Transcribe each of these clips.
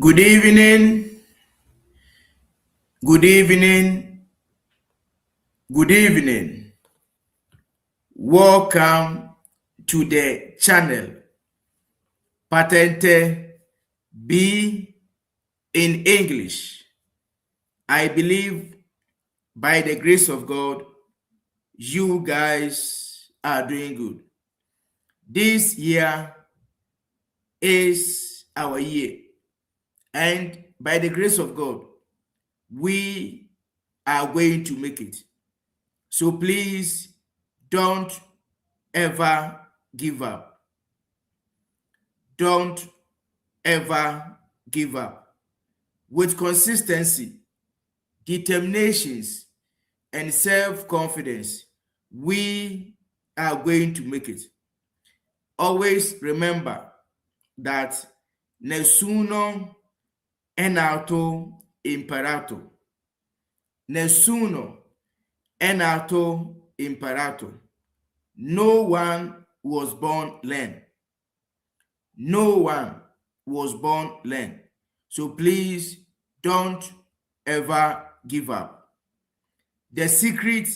Good evening, good evening, good evening. Welcome to the channel Patente B in English. I believe by the grace of God, you guys are doing good. This year is our year, and by the grace of God, we are going to make it. So please don't ever give up. Don't ever give up. With consistency, determinations, and self-confidence, we are going to make it. Always remember that nessuno è nato imparato. Nessuno è nato imparato. No one was born learned. No one was born learned. So please don't ever give up. The secret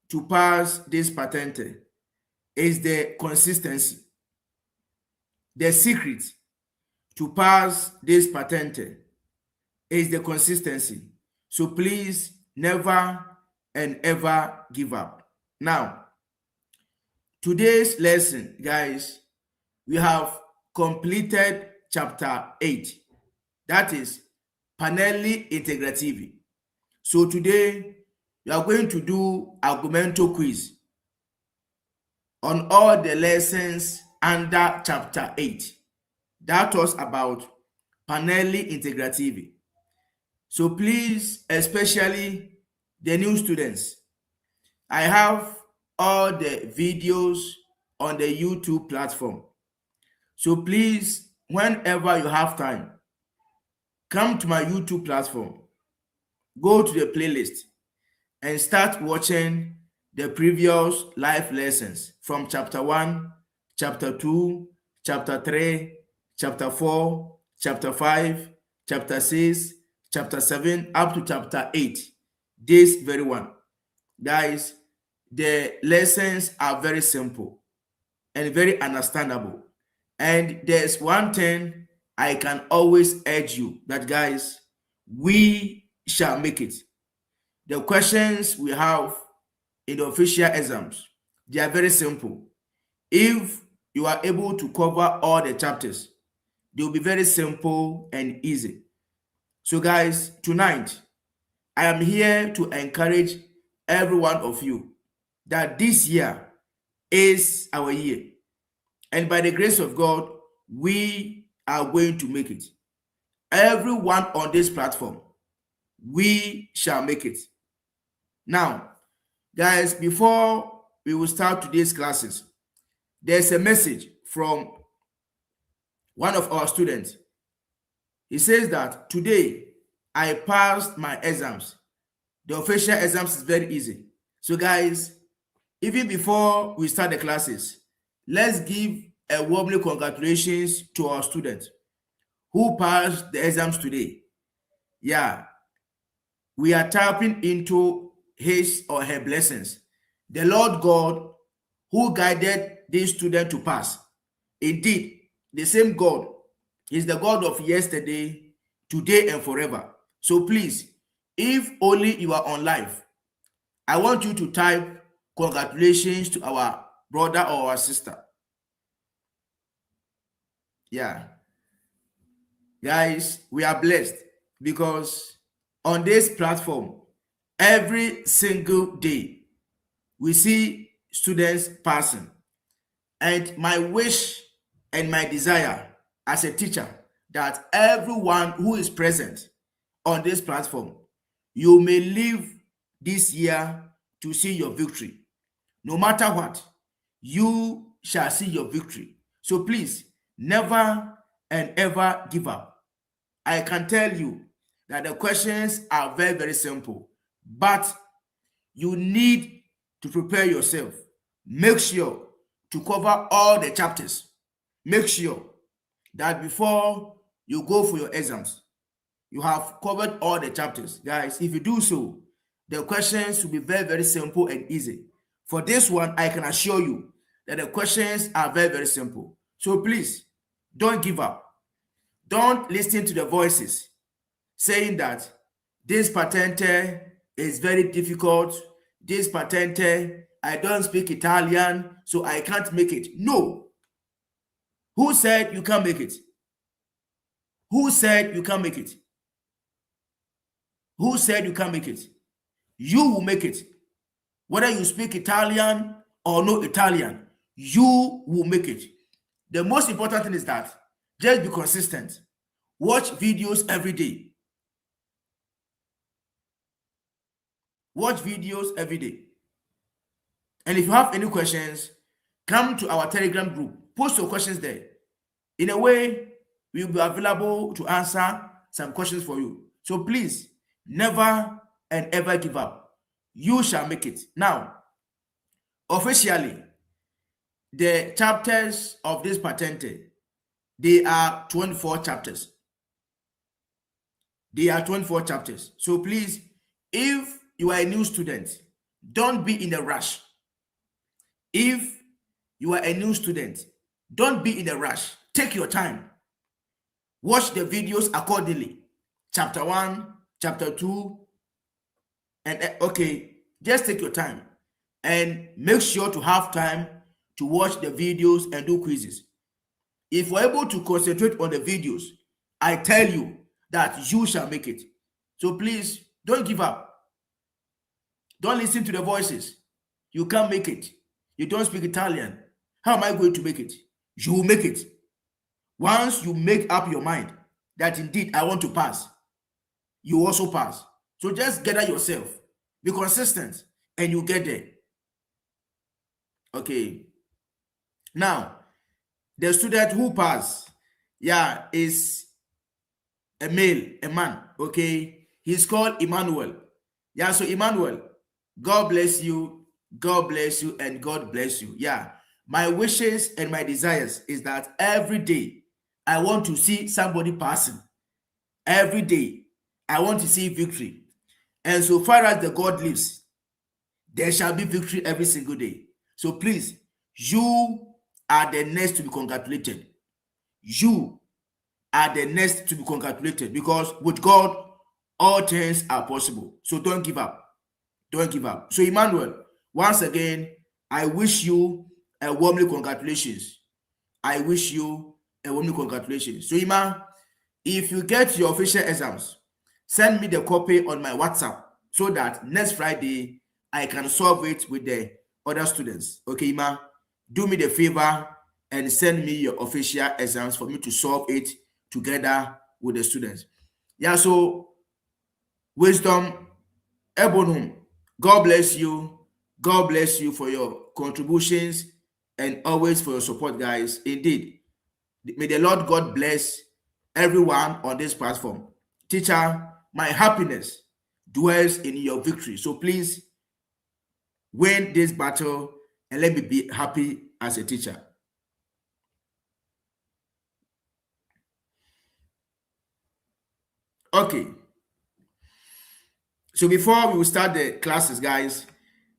to pass this patente is the consistency. The secret to pass this patente is the consistency. So please never and ever give up. Now, today's lesson, guys, we have completed chapter 8. That is Pannelli integrativi. So today we are going to do Argomento quiz on all the lessons under chapter 8. That was about Pannelli integrativi. So please, especially the new students, I have all the videos on the YouTube platform. So please, whenever you have time, come to my YouTube platform, go to the playlist, and start watching the previous live lessons from chapter 1, chapter 2, chapter 3, chapter 4, chapter 5, chapter 6, chapter 7, up to chapter 8. This very one. Guys, the lessons are very simple and very understandable. And there's one thing I can always urge you that, guys, we shall make it. The questions we have in the official exams, they are very simple. If you are able to cover all the chapters, they will be very simple and easy. So guys, tonight, I am here to encourage every one of you that this year is our year. And by the grace of God, we are going to make it. Everyone on this platform, we shall make it. Now, guys, before we will start today's classes, there's a message from one of our students. He says that today I passed my exams. The official exams is very easy. So guys, even before we start the classes, let's give a warmly congratulations to our students who passed the exams today. Yeah, we are tapping into his or her blessings. The Lord God who guided this student to pass. Indeed, the same God is the God of yesterday, today, and forever. So please, if only you are on live, I want you to type congratulations to our brother or our sister. Yeah. Guys, we are blessed because on this platform, every single day, we see students passing. And my wish and my desire as a teacher that everyone who is present on this platform, you may live this year to see your victory. No matter what, you shall see your victory. So please, never and ever give up. I can tell you that the questions are very, very simple, but you need to prepare yourself. Make sure to cover all the chapters. Make sure that before you go for your exams, you have covered all the chapters. Guys, if you do so, the questions will be very, very simple and easy. For this one, I can assure you that the questions are very, very simple. So please, don't give up. Don't listen to the voices saying that this patente is very difficult. This patente, I don't speak Italian, so I can't make it. No. Who said you can't make it? Who said you can't make it? Who said you can't make it? You will make it. Whether you speak Italian or no Italian, you will make it. The most important thing is that just be consistent. Watch videos every day. Watch videos every day. And if you have any questions, come to our Telegram group. Post your questions there. In a way, we will be available to answer some questions for you. So please, never and ever give up. You shall make it. Now, officially, the chapters of this patente, they are 24 chapters. They are 24 chapters. So please, if you are a new student, don't be in a rush. If you are a new student, don't be in a rush. Take your time. Watch the videos accordingly. Chapter 1, chapter 2, and okay, just take your time and make sure to have time to watch the videos and do quizzes. If you're able to concentrate on the videos, I tell you that you shall make it. So please, don't give up. Don't listen to the voices. You can't make it. You don't speak Italian. How am I going to make it? You will make it. Once you make up your mind that indeed I want to pass, you also pass. So just gather yourself. Be consistent and you get there. Okay. Now, the student who passed, is a male, a man. Okay. He's called Emmanuel. Yeah, so Emmanuel, God bless you, and God bless you. Yeah, my wishes and my desires is that every day I want to see somebody passing. Every day I want to see victory. And so far as the God lives, there shall be victory every single day. So please, you are the next to be congratulated. You are the next to be congratulated because with God, all things are possible. So don't give up. Don't give up. So Emmanuel, once again, I wish you a warmly congratulations. I wish you a warmly congratulations. So Ima, if you get your official exams, send me the copy on my WhatsApp so that next Friday I can solve it with the other students. Okay, Ima, do me the favor and send me your official exams for me to solve it together with the students. Yeah, so Wisdom Ebonum, God bless you. God bless you for your contributions and always for your support, guys. Indeed, may the Lord God bless everyone on this platform. Teacher, my happiness dwells in your victory. So please win this battle and let me be happy as a teacher. Okay. So before we will start the classes, guys,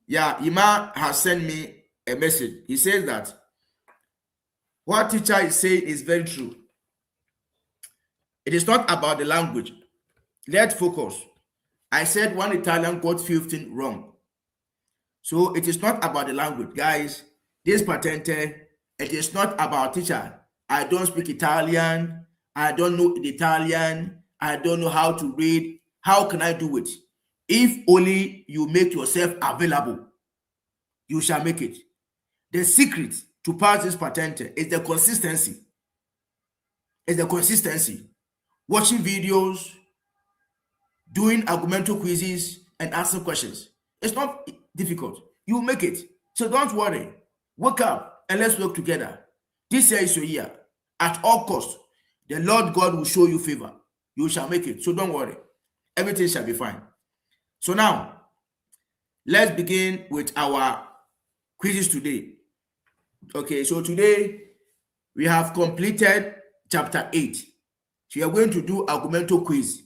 Ima has sent me a message. He says that what teacher is saying is very true. It is not about the language. Let's focus. I said one Italian got 15 wrong. So it is not about the language, guys. This patente, it is not about teacher. I don't speak Italian. I don't know Italian. I don't know how to read. How can I do it? If only you make yourself available, you shall make it. The secret to pass this patente is the consistency. It's the consistency. Watching videos, doing Argomento quizzes, and answering questions. It's not difficult. You will make it. So don't worry. Wake up and let's work together. This year is your year. At all costs, the Lord God will show you favor. You shall make it. So don't worry. Everything shall be fine. So now, let's begin with our quizzes today. Okay, so today we have completed chapter 8. So we are going to do Argomento quiz.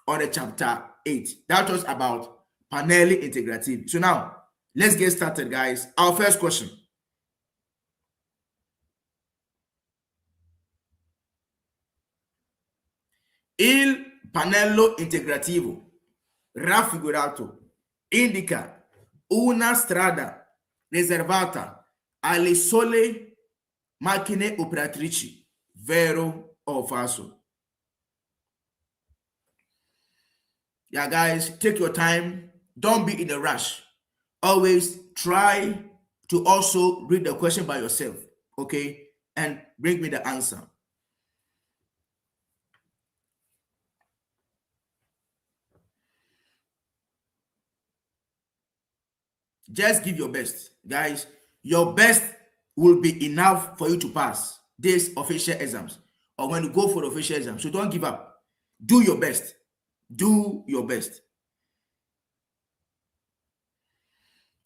on the chapter 8. That was about Pannelli integrativi. So now, let's get started, guys. Our first question. Il pannello integrativo raffigurato indica una strada riservata alle sole macchine operatrici, vero o falso? Yeah, guys, take your time. Don't be in a rush. Always try to also read the question by yourself, okay? And bring me the answer. Just give your best, guys. Your best will be enough for you to pass these official exams or when you go for the official exam. So don't give up. Do your best. Do your best.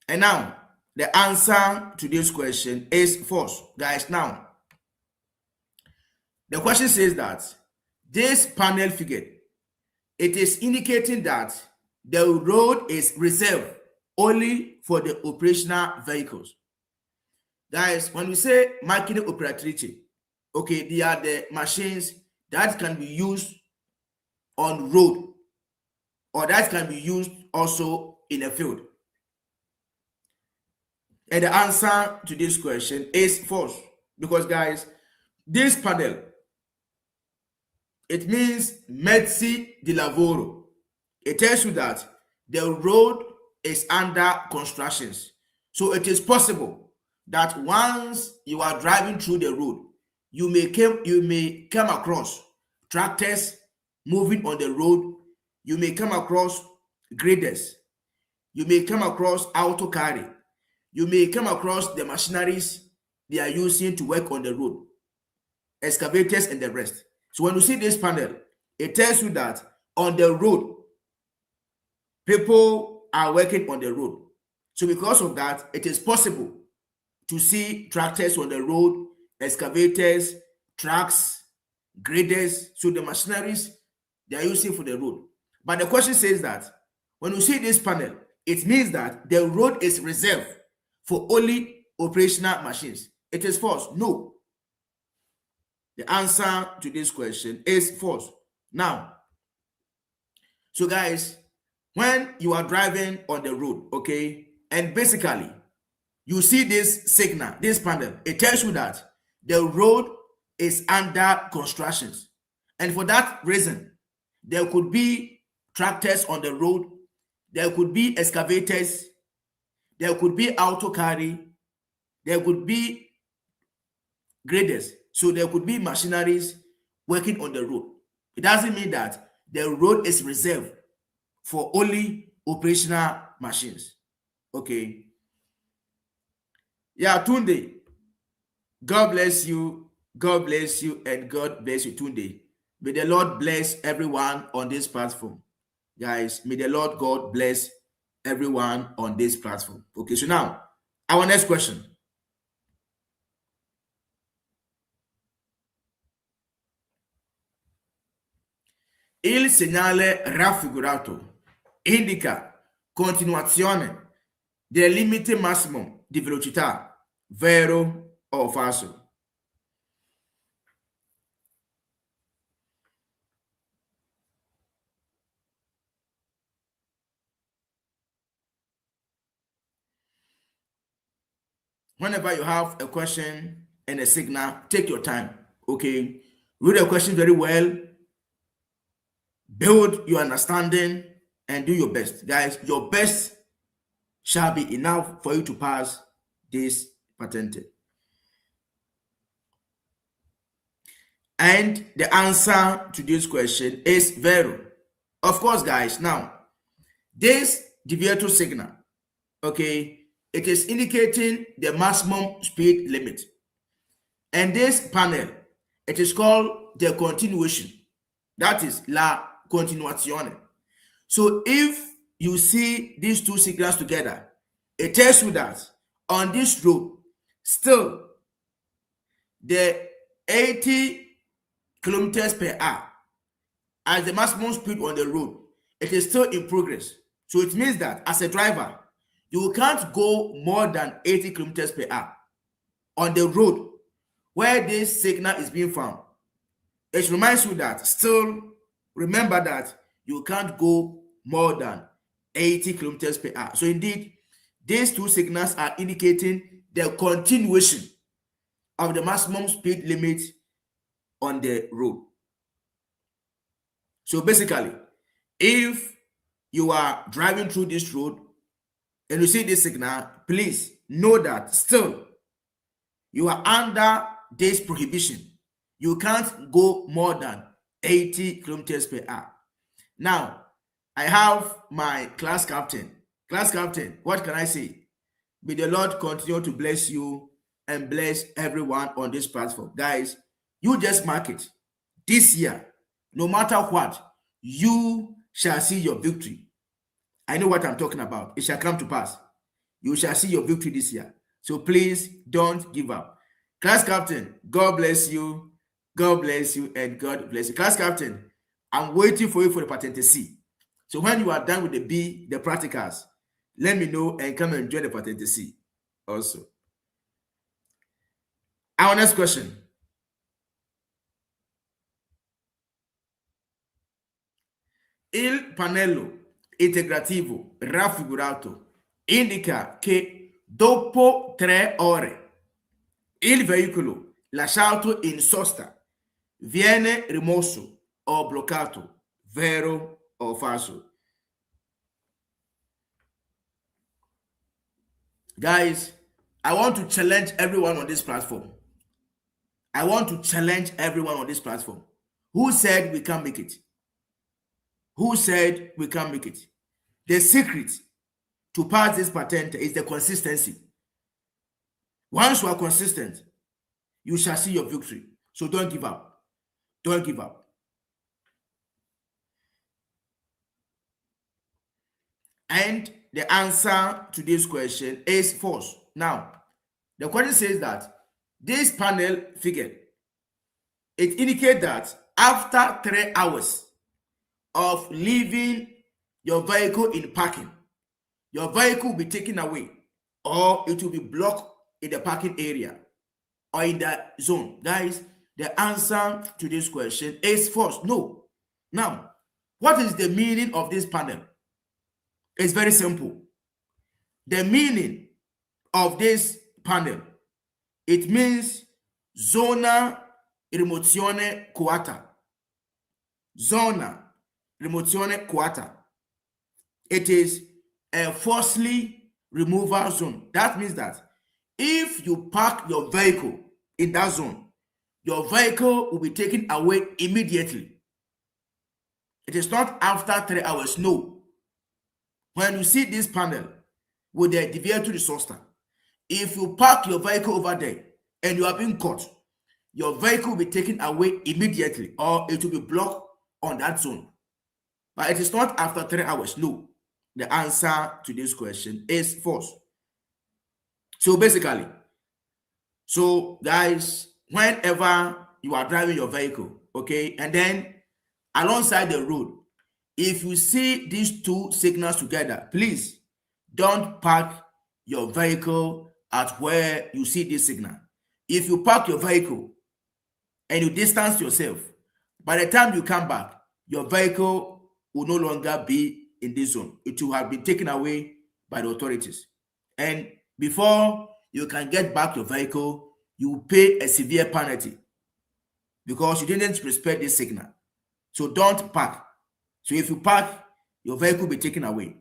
And now, the answer to this question is false. Guys, now, the question says that this panel figure, it is indicating that the road is reserved only for the operational vehicles. Guys, when we say macchine operatrici, okay, they are the machines that can be used on road or that can be used also in a field. And the answer to this question is false because, guys, this panel, it means mezzi di lavoro. It tells you that the road is under constructions. So it is possible that once you are driving through the road, you may come across tractors moving on the road. You may come across graders. You may come across auto carry. You may come across the machineries they are using to work on the road, excavators and the rest. So when you see this panel, it tells you that on the road, people are working on the road. So because of that, it is possible to see tractors on the road, excavators, trucks, graders, so the machineries they are using for the road. But the question says that when you see this panel, it means that the road is reserved for only operational machines. It is false. No. The answer to this question is false. Now, so guys, when you are driving on the road, okay, and basically you see this signal, this panel, it tells you that the road is under constructions. And for that reason, there could be tractors on the road, there could be excavators, there could be auto carry, there could be graders. So there could be machineries working on the road. It doesn't mean that the road is reserved for only operational machines. Okay. Yeah, Tunde. God bless you. God bless you and God bless you, Tunde. May the Lord bless everyone on this platform. Guys, may the Lord God bless everyone on this platform. Okay, so now, our next question. Il segnale raffigurato indica continuazione del limite massimo di velocità, vero o falso? Whenever you have a question and a signal, take your time, okay? Read the question very well, build your understanding, and do your best. Guys, your best shall be enough for you to pass this patente. And the answer to this question is vero. Of course, guys, now, this deviator signal, okay, it is indicating the maximum speed limit. And this panel, it is called the continuation. That is la continuazione. So if you see these two signals together, it tells you that on this road, still the 80 kilometers per hour as the maximum speed on the road, it is still in progress. So it means that as a driver, you can't go more than 80 kilometers per hour on the road where this signal is being found. It reminds you that still remember that you can't go more than 80 kilometers per hour. So indeed, these two signals are indicating the continuation of the maximum speed limit on the road. So basically, if you are driving through this road and you see this signal, please know that still you are under this prohibition. You can't go more than 80 kilometers per hour. Now, I have my class captain. Class captain, what can I say? May the Lord continue to bless you and bless everyone on this platform. Guys, you just mark it. This year, no matter what, you shall see your victory. I know what I'm talking about. It shall come to pass. You shall see your victory this year. So please don't give up. Class captain, God bless you. God bless you and God bless you. Class captain, I'm waiting for you for the Patente C. So when you are done with the B, the practicals, let me know and come and join the Patente C also. Our next question. Il pannello integrativo raffigurato indica che dopo 3 ore il veicolo lasciato in sosta viene rimosso o bloccato, vero o falso? Guys, I want to challenge everyone on this platform. I want to challenge everyone on this platform. Who said we can't make it? Who said we can't make it? The secret to pass this patent is the consistency. Once you are consistent, you shall see your victory. So don't give up. Don't give up. And the answer to this question is false. Now, the question says that this panel figure, it indicates that after 3 hours of leaving your vehicle in parking, your vehicle will be taken away or it will be blocked in the parking area or in the zone. Guys, the answer to this question is false. No. Now, what is the meaning of this panel? It's very simple. The meaning of this panel, it means zona rimozione coata. Zona rimozione coata. It is a forcefully removal zone. That means that if you park your vehicle in that zone, your vehicle will be taken away immediately. It is not after 3 hours. No. When you see this panel with the deviator resourcer, if you park your vehicle over there and you are being caught, your vehicle will be taken away immediately or it will be blocked on that zone. But it is not after 3 hours. No. The answer to this question is false. So basically, guys, whenever you are driving your vehicle, okay, and then alongside the road, if you see these two signals together, please don't park your vehicle at where you see this signal. If you park your vehicle and you distance yourself, by the time you come back, your vehicle will no longer be in this zone. It will have been taken away by the authorities. And before you can get back your vehicle, you will pay a severe penalty because you didn't respect this signal. So don't park. So if you park, your vehicle will be taken away.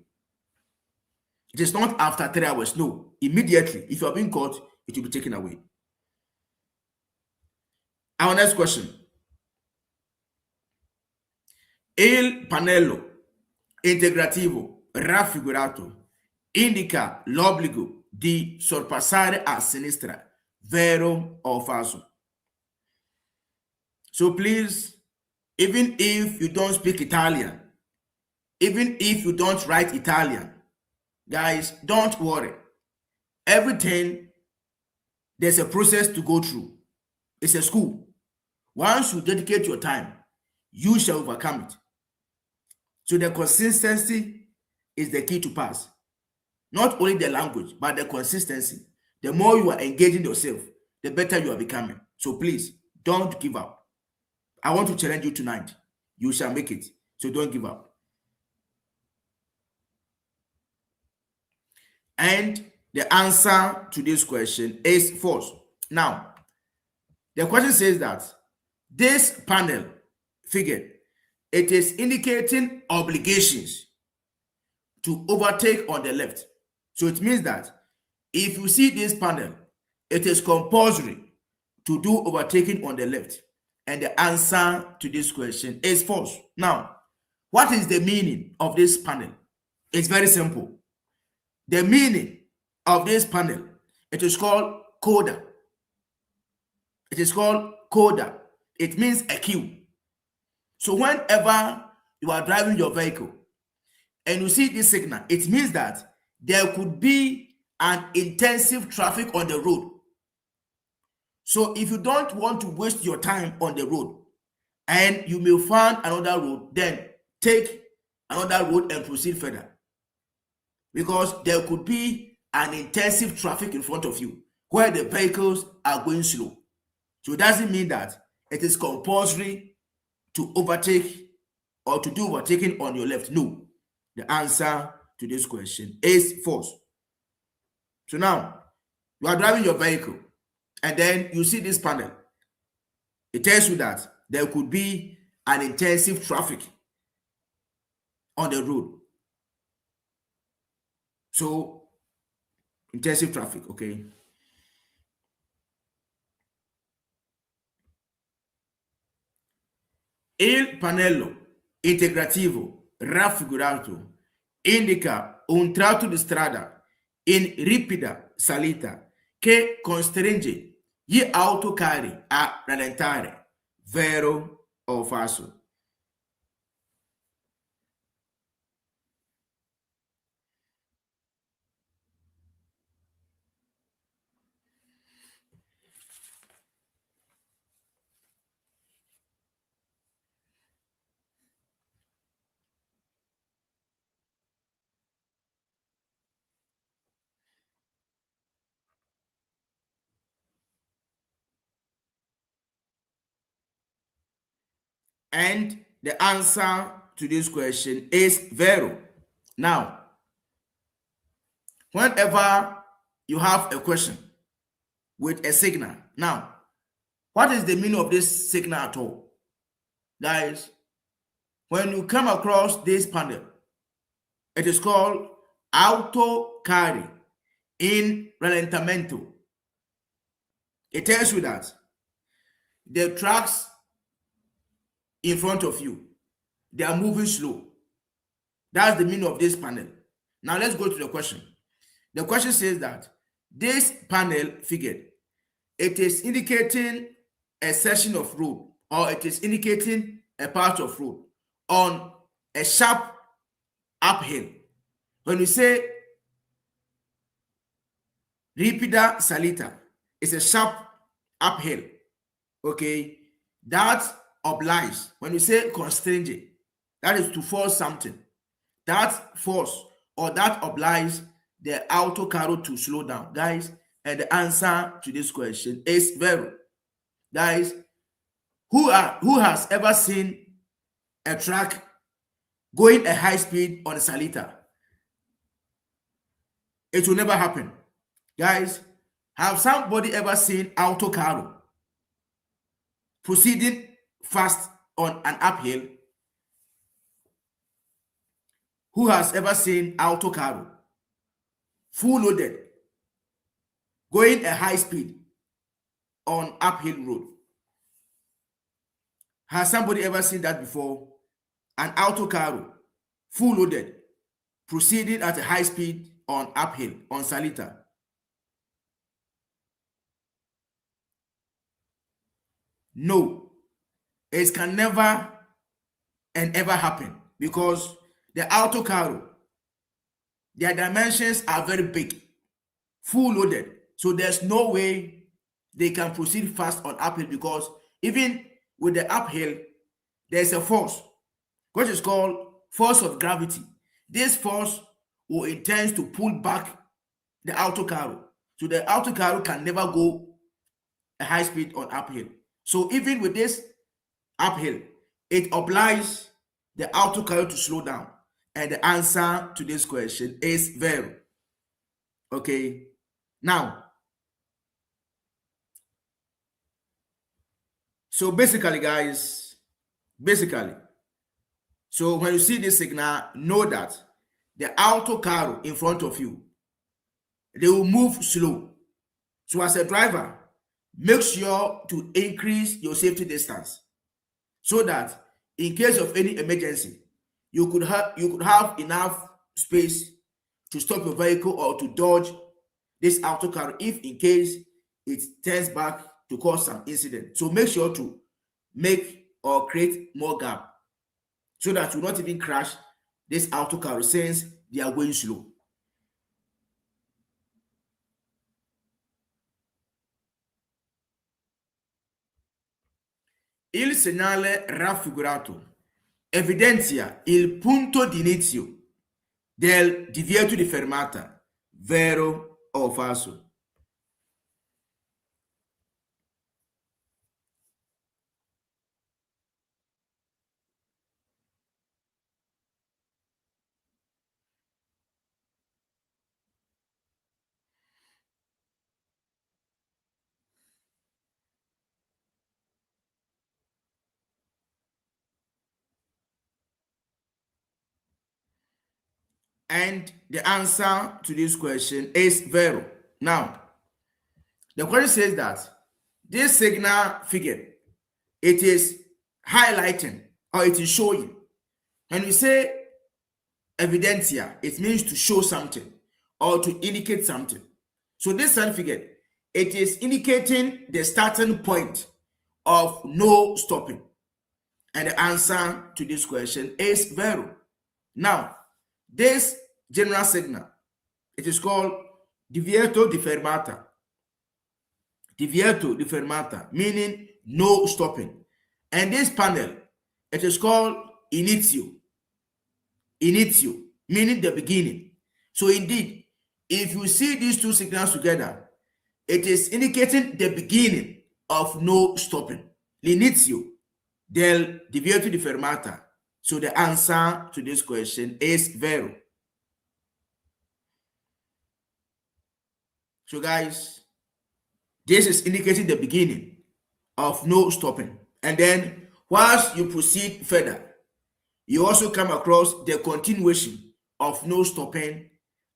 It is not after 3 hours. No, immediately. If you are being caught, it will be taken away. Our next question. Il pannello integrativo raffigurato indica l'obbligo di sorpassare a sinistra, vero o falso? So please, even if you don't speak Italian, even if you don't write Italian, guys, don't worry. Everything, there's a process to go through. It's a school. Once you dedicate your time, you shall overcome it. So the consistency is the key to pass. Not only the language, but the consistency. The more you are engaging yourself, the better you are becoming. So please, don't give up. I want to challenge you tonight. You shall make it. So don't give up. And the answer to this question is false. Now, the question says that this panel figure, it is indicating obligations to overtake on the left. So it means that if you see this panel, it is compulsory to do overtaking on the left. And the answer to this question is false. Now, what is the meaning of this panel? It's very simple. The meaning of this panel, it is called coda. It is called coda. It means a queue. So whenever you are driving your vehicle and you see this signal, it means that there could be an intensive traffic on the road. So if you don't want to waste your time on the road and you may find another road, then take another road and proceed further. Because there could be an intensive traffic in front of you where the vehicles are going slow. So it doesn't mean that it is compulsory to overtake or to do overtaking on your left. No. The answer to this question is false. So now, you are driving your vehicle and then you see this panel. It tells you that there could be an intensive traffic on the road. So, intensive traffic, okay? Il pannello integrativo raffigurato indica un tratto di strada in ripida salita che costringe gli autocarri a rallentare. Vero o falso? And the answer to this question is vero. Now, whenever you have a question with a signal, now, what is the meaning of this signal at all? Guys, when you come across this panel, it is called auto carry in rallentamento. It tells you that the trucks in front of you, they are moving slow. That's the meaning of this panel. Now let's go to the question. The question says that this panel figure, it is indicating a section of road, or it is indicating a part of road on a sharp uphill. When we say ripida salita, it's a sharp uphill. Okay, that obliges. When we say constringe, that is to force something. That force or that obliges the autocar to slow down, guys. And the answer to this question is vero. Guys, who has ever seen a truck going a high speed on a salita? It will never happen. Guys, have somebody ever seen autocar proceeding fast on an uphill? Who has ever seen autocar full loaded going a high speed on uphill road? Has somebody ever seen that before? An autocar full loaded proceeding at a high speed on uphill on salita? No, it can never and ever happen, because the autocar, their dimensions are very big, full loaded. So there's no way they can proceed fast on uphill, because even with the uphill, there's a force, which is called force of gravity. This force will intend to pull back the autocarro. So the autocarro can never go a high speed on uphill. So even with this uphill, it obliges the autocarro to slow down. And the answer to this question is vero. Okay. Now, so basically, guys, so when you see this signal, know that the autocarro in front of you, they will move slow. So as a driver, make sure to increase your safety distance so that in case of any emergency, you could have enough space to stop your vehicle or to dodge this autocar if in case it turns back to cause some incident. So make sure to make or create more gap so that you not even crash this autocar since they are going slow. Il segnale raffigurato evidenzia il punto d'inizio del divieto di fermata, vero o falso? And the answer to this question is vero. Now, the question says that this signal figure, it is highlighting or it is showing. When we say evidencia, it means to show something or to indicate something. So this sign figure, it is indicating the starting point of no stopping. And the answer to this question is vero. Now, this general signal, it is called divieto di fermata. Divieto di fermata, meaning no stopping. And this panel, it is called inizio. Inizio, meaning the beginning. So indeed, if you see these two signals together, it is indicating the beginning of no stopping. L'inizio del divieto di fermata. So the answer to this question is vero. So guys, this is indicating the beginning of no stopping. And then whilst you proceed further, you also come across the continuation of no stopping.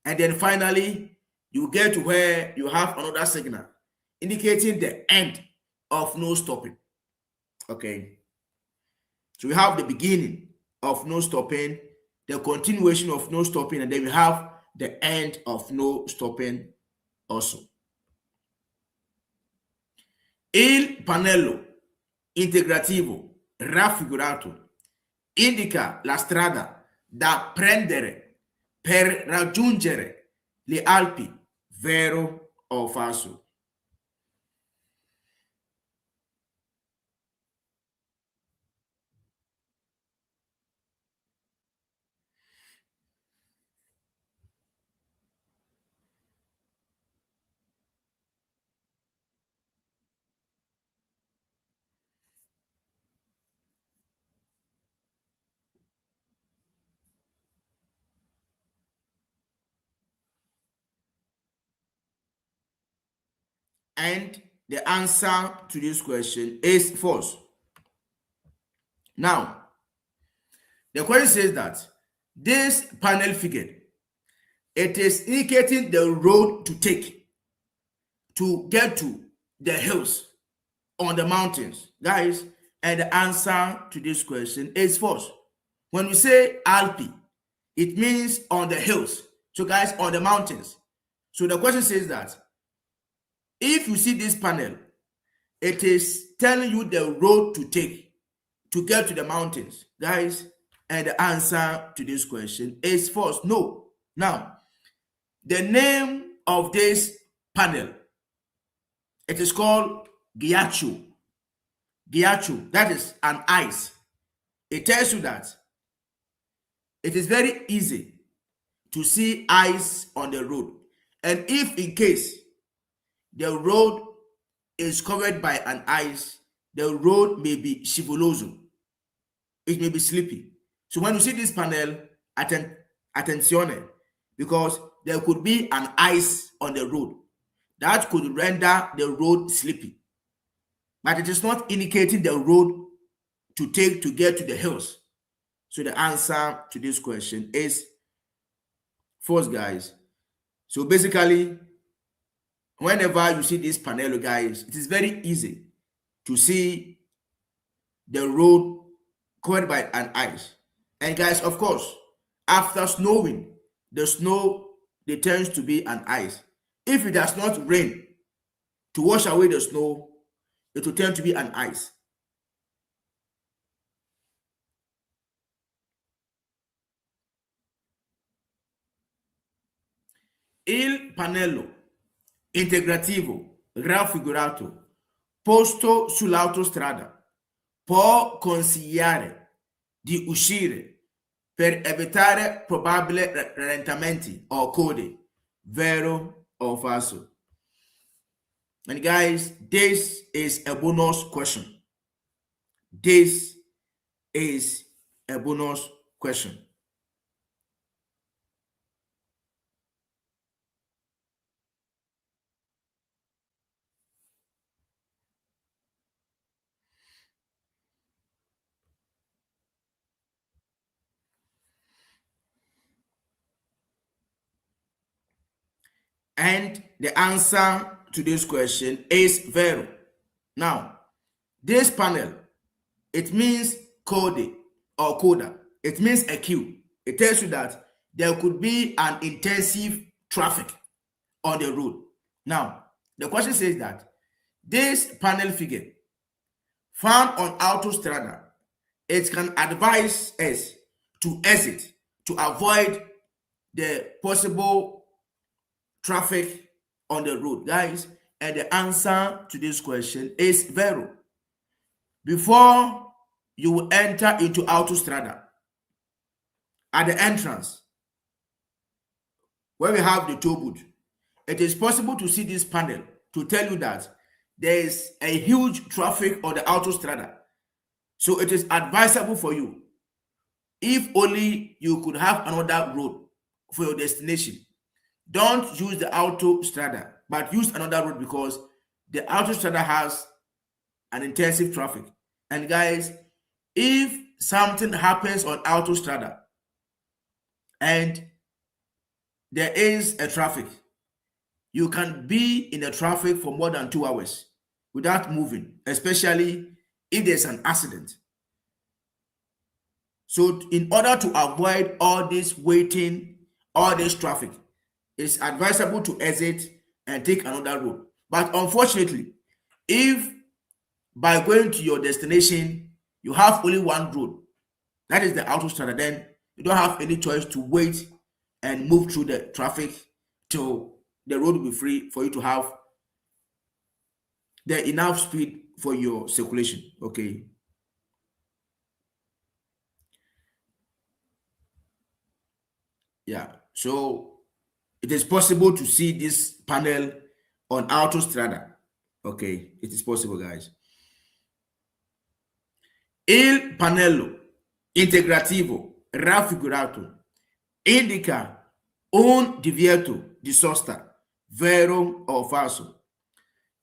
And then finally, you get to where you have another signal indicating the end of no stopping. Okay. So we have the beginning of no stopping, the continuation of no stopping, and then we have the end of no stopping also. Il pannello integrativo raffigurato indica la strada da prendere per raggiungere le Alpi, vero o falso? And the answer to this question is false. Now, the question says that this panel figure, it is indicating the road to take to get to the hills on the mountains, guys. And the answer to this question is false. When we say Alpi, it means on the hills. So guys, on the mountains. So the question says that if you see this panel, it is telling you the road to take to get to the mountains, guys. And the answer to this question is false. No. Now, the name of this panel, it is called ghiaccio. Ghiaccio, that is an ice. it tells you that it is very easy to see ice on the road. And if in case the road is covered by an ice, the road may be scivoloso. It may be slippery. So when you see this panel, attenzione, because there could be an ice on the road that could render the road slippery. But it is not indicating the road to take to get to the hills. So the answer to this question is false, guys. So basically, whenever you see this panel, guys, it is very easy to see the road covered by an ice. And guys, of course, after snowing, the snow tends to be an ice. If it does not rain to wash away the snow, it will tend to be an ice. Il pannello integrativo raffigurato posto sull'autostrada può consigliare di uscire per evitare probabili rallentamenti o code, vero o falso? And guys, this is a bonus question. This is a bonus question. And the answer to this question is vero. Now, this panel, it means code or coda. It means a queue. It tells you that there could be an intensive traffic on the road. Now, the question says that this panel figure found on autostrada, it can advise us to exit to avoid the possible traffic on the road, guys. And the answer to this question is vero. Before you enter into autostrada, at the entrance where we have the toll booth, it is possible to see this panel to tell you that there is a huge traffic on the autostrada. So it is advisable for you, if only you could have another road for your destination, don't use the autostrada, but use another road, because the autostrada has an intensive traffic. And guys, if something happens on autostrada and there is a traffic, you can be in the traffic for more than 2 hours without moving, especially if there's an accident. So in order to avoid all this waiting, all this traffic, it's advisable to exit and take another road. But unfortunately, if by going to your destination you have only one road, that is the autostrada, then you don't have any choice to wait and move through the traffic till the road will be free for you to have the enough speed for your circulation. Okay. Yeah, so it is possible to see this panel on autostrada. Okay, it is possible, guys. Il pannello integrativo raffigurato indica un divieto di sosta, vero or falso?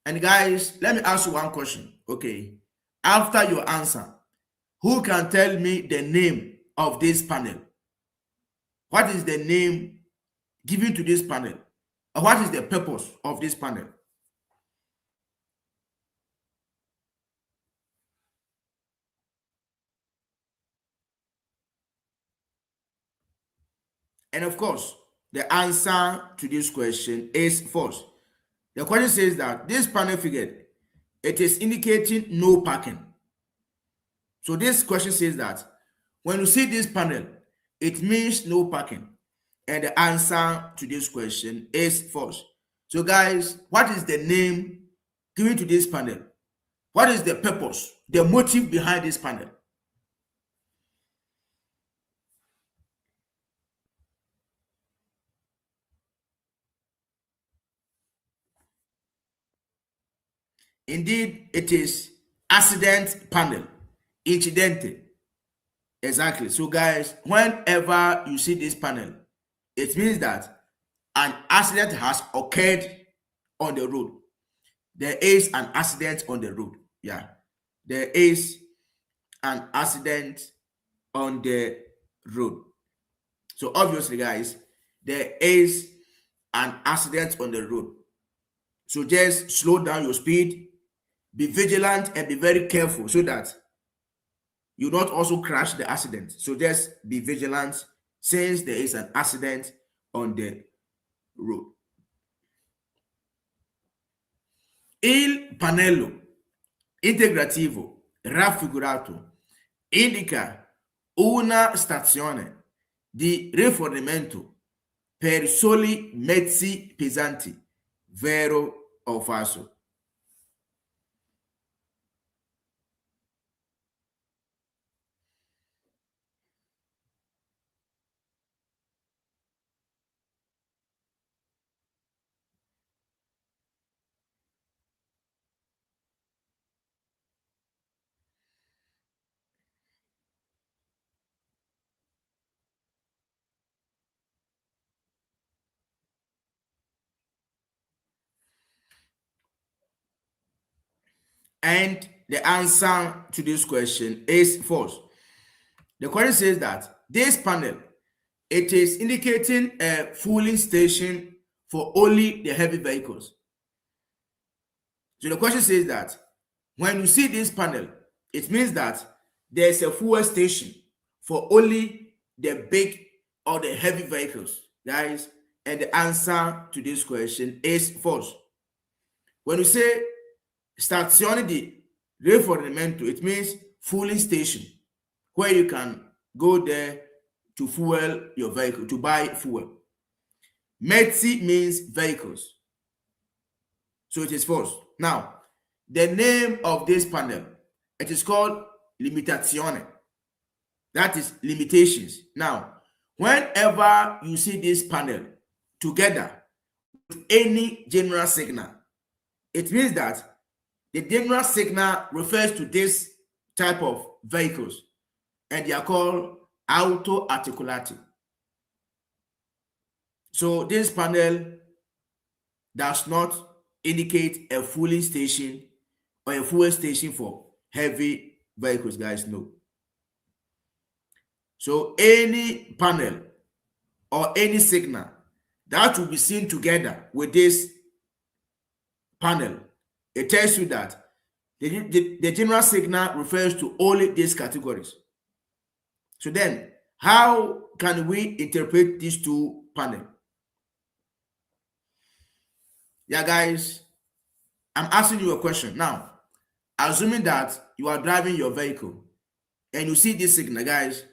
And guys, let me ask you one question. Okay, after your answer, who can tell me the name of this panel? What is the name given to this panel? Or what is the purpose of this panel? And of course, the answer to this question is false. The question says that this panel figure, it is indicating no parking. So this question says that when you see this panel, it means no parking. And the answer to this question is false. So guys, what is the name given to this panel? What is the purpose, the motive behind this panel? Indeed, it is accident panel. Incidente. Exactly. So guys, whenever you see this panel, it means that an accident has occurred on the road. There is an accident on the road. Yeah. There is an accident on the road. So obviously, guys, there is an accident on the road. So just slow down your speed, be vigilant, and be very careful so that you not also crash the accident. So just be vigilant since there is an accident on the road. Il pannello integrativo raffigurato indica una stazione di rifornimento per soli mezzi pesanti, vero o falso? And the answer to this question is false. The question says that this panel, it is indicating a fueling station for only the heavy vehicles. So the question says that when you see this panel, it means that there's a fuel station for only the big or the heavy vehicles, guys. And the answer to this question is false. When you say stazione di rifornimento, it means fueling station where you can go there to fuel your vehicle, to buy fuel. Mezzi means vehicles. So it is false. Now, the name of this panel, it is called limitazione. That is limitations. Now, whenever you see this panel together with any general signal, it means that the general signal refers to this type of vehicles, and they are called auto articulati. So this panel does not indicate a fueling station or a fuel station for heavy vehicles, guys. No. So any panel or any signal that will be seen together with this panel, it tells you that the general signal refers to only these categories. So then, how can we interpret these two panels? Yeah, guys, I'm asking you a question now. Assuming that you are driving your vehicle and you see this signal, guys,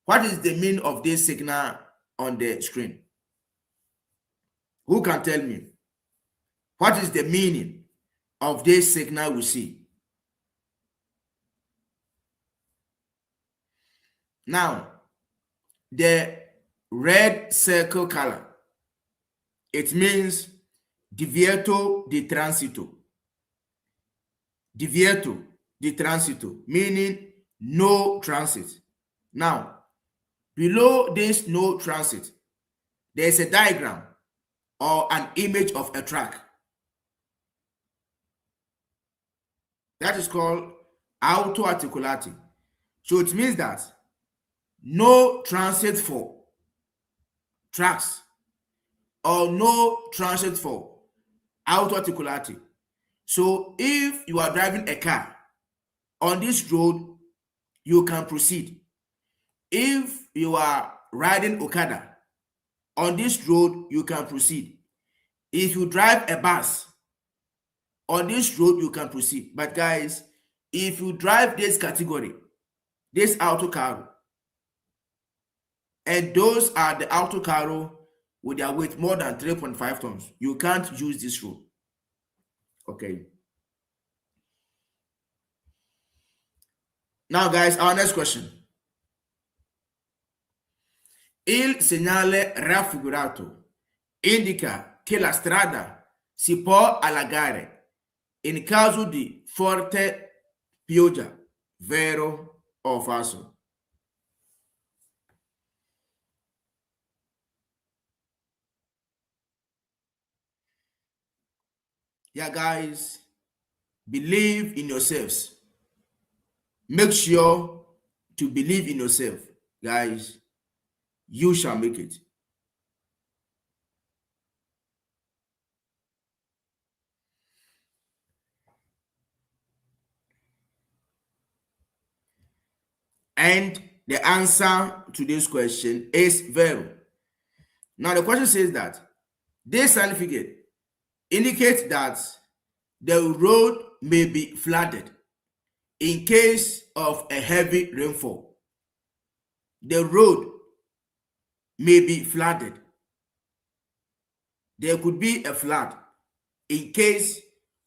what is the meaning of this signal on the screen? Who can tell me? What is the meaning of this signal we see? Now, the red circle color, it means divieto di transito. Divieto di transito, meaning no transit. Now, below this no transit, there's a diagram or an image of a track. That is called auto articulati. So it means that no transit for tracks or no transit for auto articulati. So if you are driving a car on this road, you can proceed. If you are riding Okada on this road, you can proceed. If you drive a bus on this road, you can proceed. But guys, if you drive this category, this auto car, and those are the auto car with their weight more than 3.5 tons, you can't use this road. Okay. Now, guys, our next question. Il segnale raffigurato indica che la strada si può allagare in caso di forte pioggia, vero o falso? Yeah, guys, believe in yourselves. Make sure to believe in yourself, guys. You shall make it. And the answer to this question is vero. Now, the question says that this certificate indicates that the road may be flooded in case of a heavy rainfall. The road may be flooded. There could be a flood in case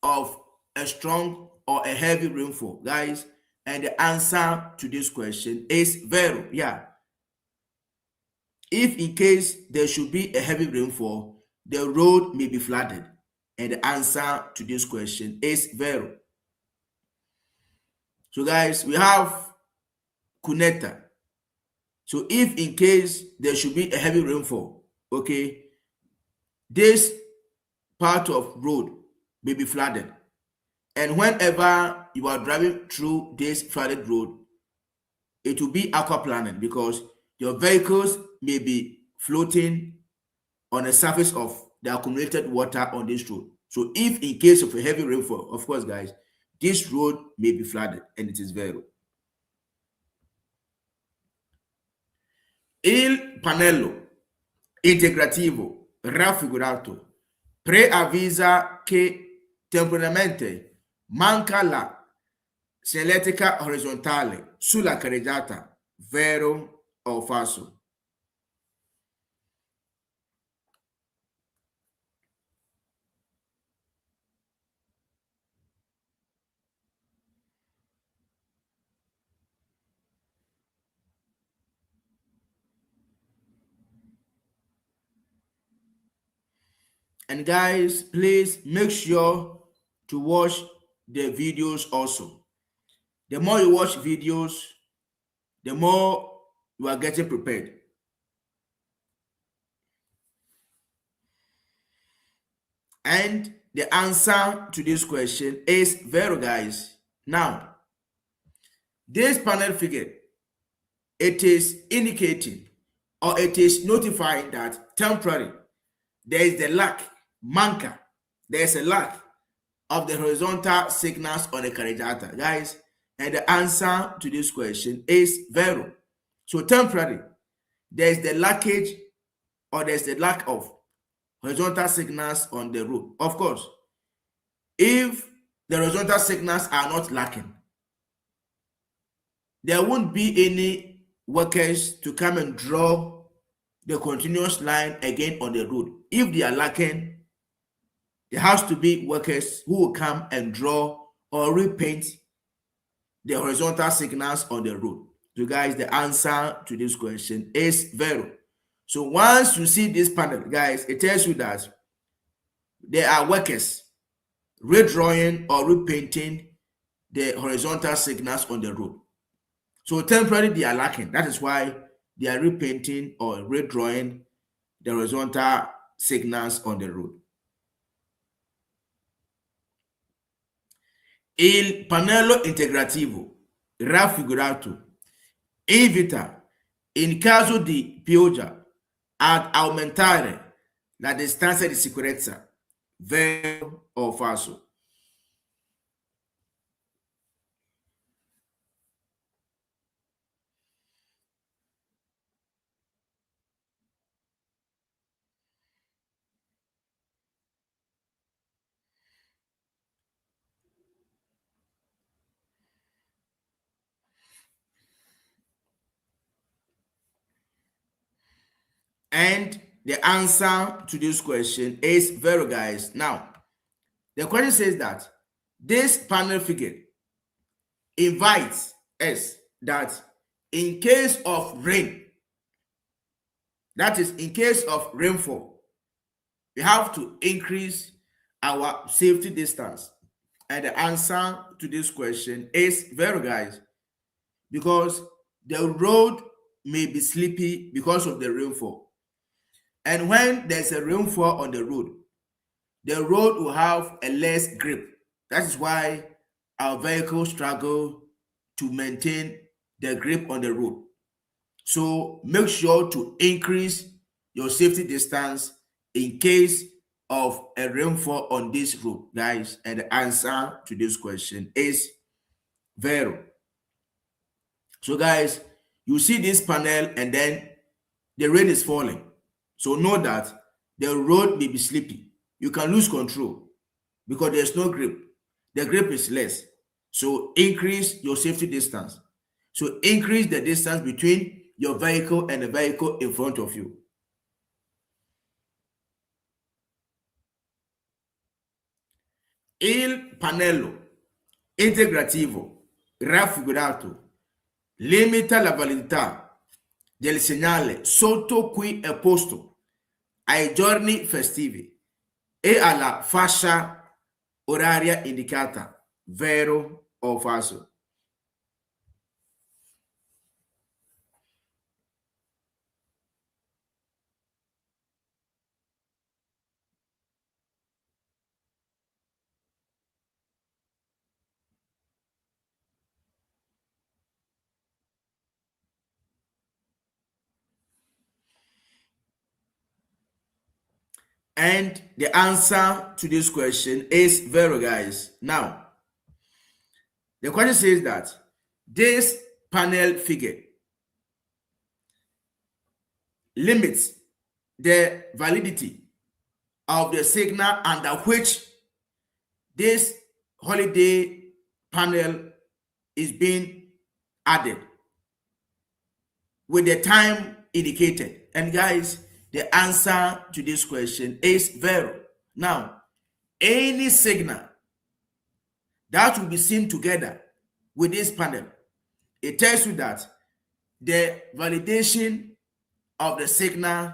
of a strong or a heavy rainfall, guys. And the answer to this question is vero. Yeah. If in case there should be a heavy rainfall, the road may be flooded. And the answer to this question is vero. So guys, we have connector. So if in case there should be a heavy rainfall, okay, this part of road may be flooded. And whenever you are driving through this flooded road, it will be aquaplaning because your vehicles may be floating on the surface of the accumulated water on this road. So if in case of a heavy rainfall, of course, guys, this road may be flooded and it is vero. Il pannello integrativo raffigurato preavvisa che temporaneamente manca la segnaletica orizzontale sulla carreggiata, vero o falso? And guys, please make sure to watch the videos also. The more you watch videos, the more you are getting prepared. And the answer to this question is vero, guys. Now, this panel figure, it is indicating or it is notifying that temporary there is the lack, manca, there is a lack of the horizontal signals on the carreggiata, guys. And the answer to this question is vero. So temporary, there is the lackage or there is the lack of horizontal signals on the road. Of course, if the horizontal signals are not lacking, there won't be any workers to come and draw the continuous line again on the road. If they are lacking, there has to be workers who will come and draw or repaint the horizontal signals on the road. So guys, the answer to this question is vero. So once you see this panel, guys, it tells you that there are workers redrawing or repainting the horizontal signals on the road. So temporarily they are lacking. That is why they are repainting or redrawing the horizontal signals on the road. Il pannello integrativo raffigurato invita in caso di pioggia ad aumentare la distanza di sicurezza, vero o falso? And the answer to this question is vero, guys. Now, the question says that this panel figure invites us that in case of rain, that is, in case of rainfall, we have to increase our safety distance And the answer to this question is very, guys, because the road may be sleepy because of the rainfall. And when there's a rainfall on the road will have a less grip. That is why our vehicles struggle to maintain the grip on the road. So make sure to increase your safety distance in case of a rainfall on this road, guys. And the answer to this question is Vero. So guys, you see this panel and then the rain is falling. So know that the road may be sleepy. You can lose control because there's no grip. The grip is less. So increase your safety distance. So increase the distance between your vehicle and the vehicle in front of you. Il pannello integrativo raffigurato limita la validità del segnale sotto cui è posto ai giorni festivi e alla fascia oraria indicata, vero o falso? And the answer to this question is vero, guys. Now, the question says that this panel figure limits the validity of the signal under which this holiday panel is being added with the time indicated. And guys, the answer to this question is vero. Now, any signal that will be seen together with this panel, it tells you that the validation of the signal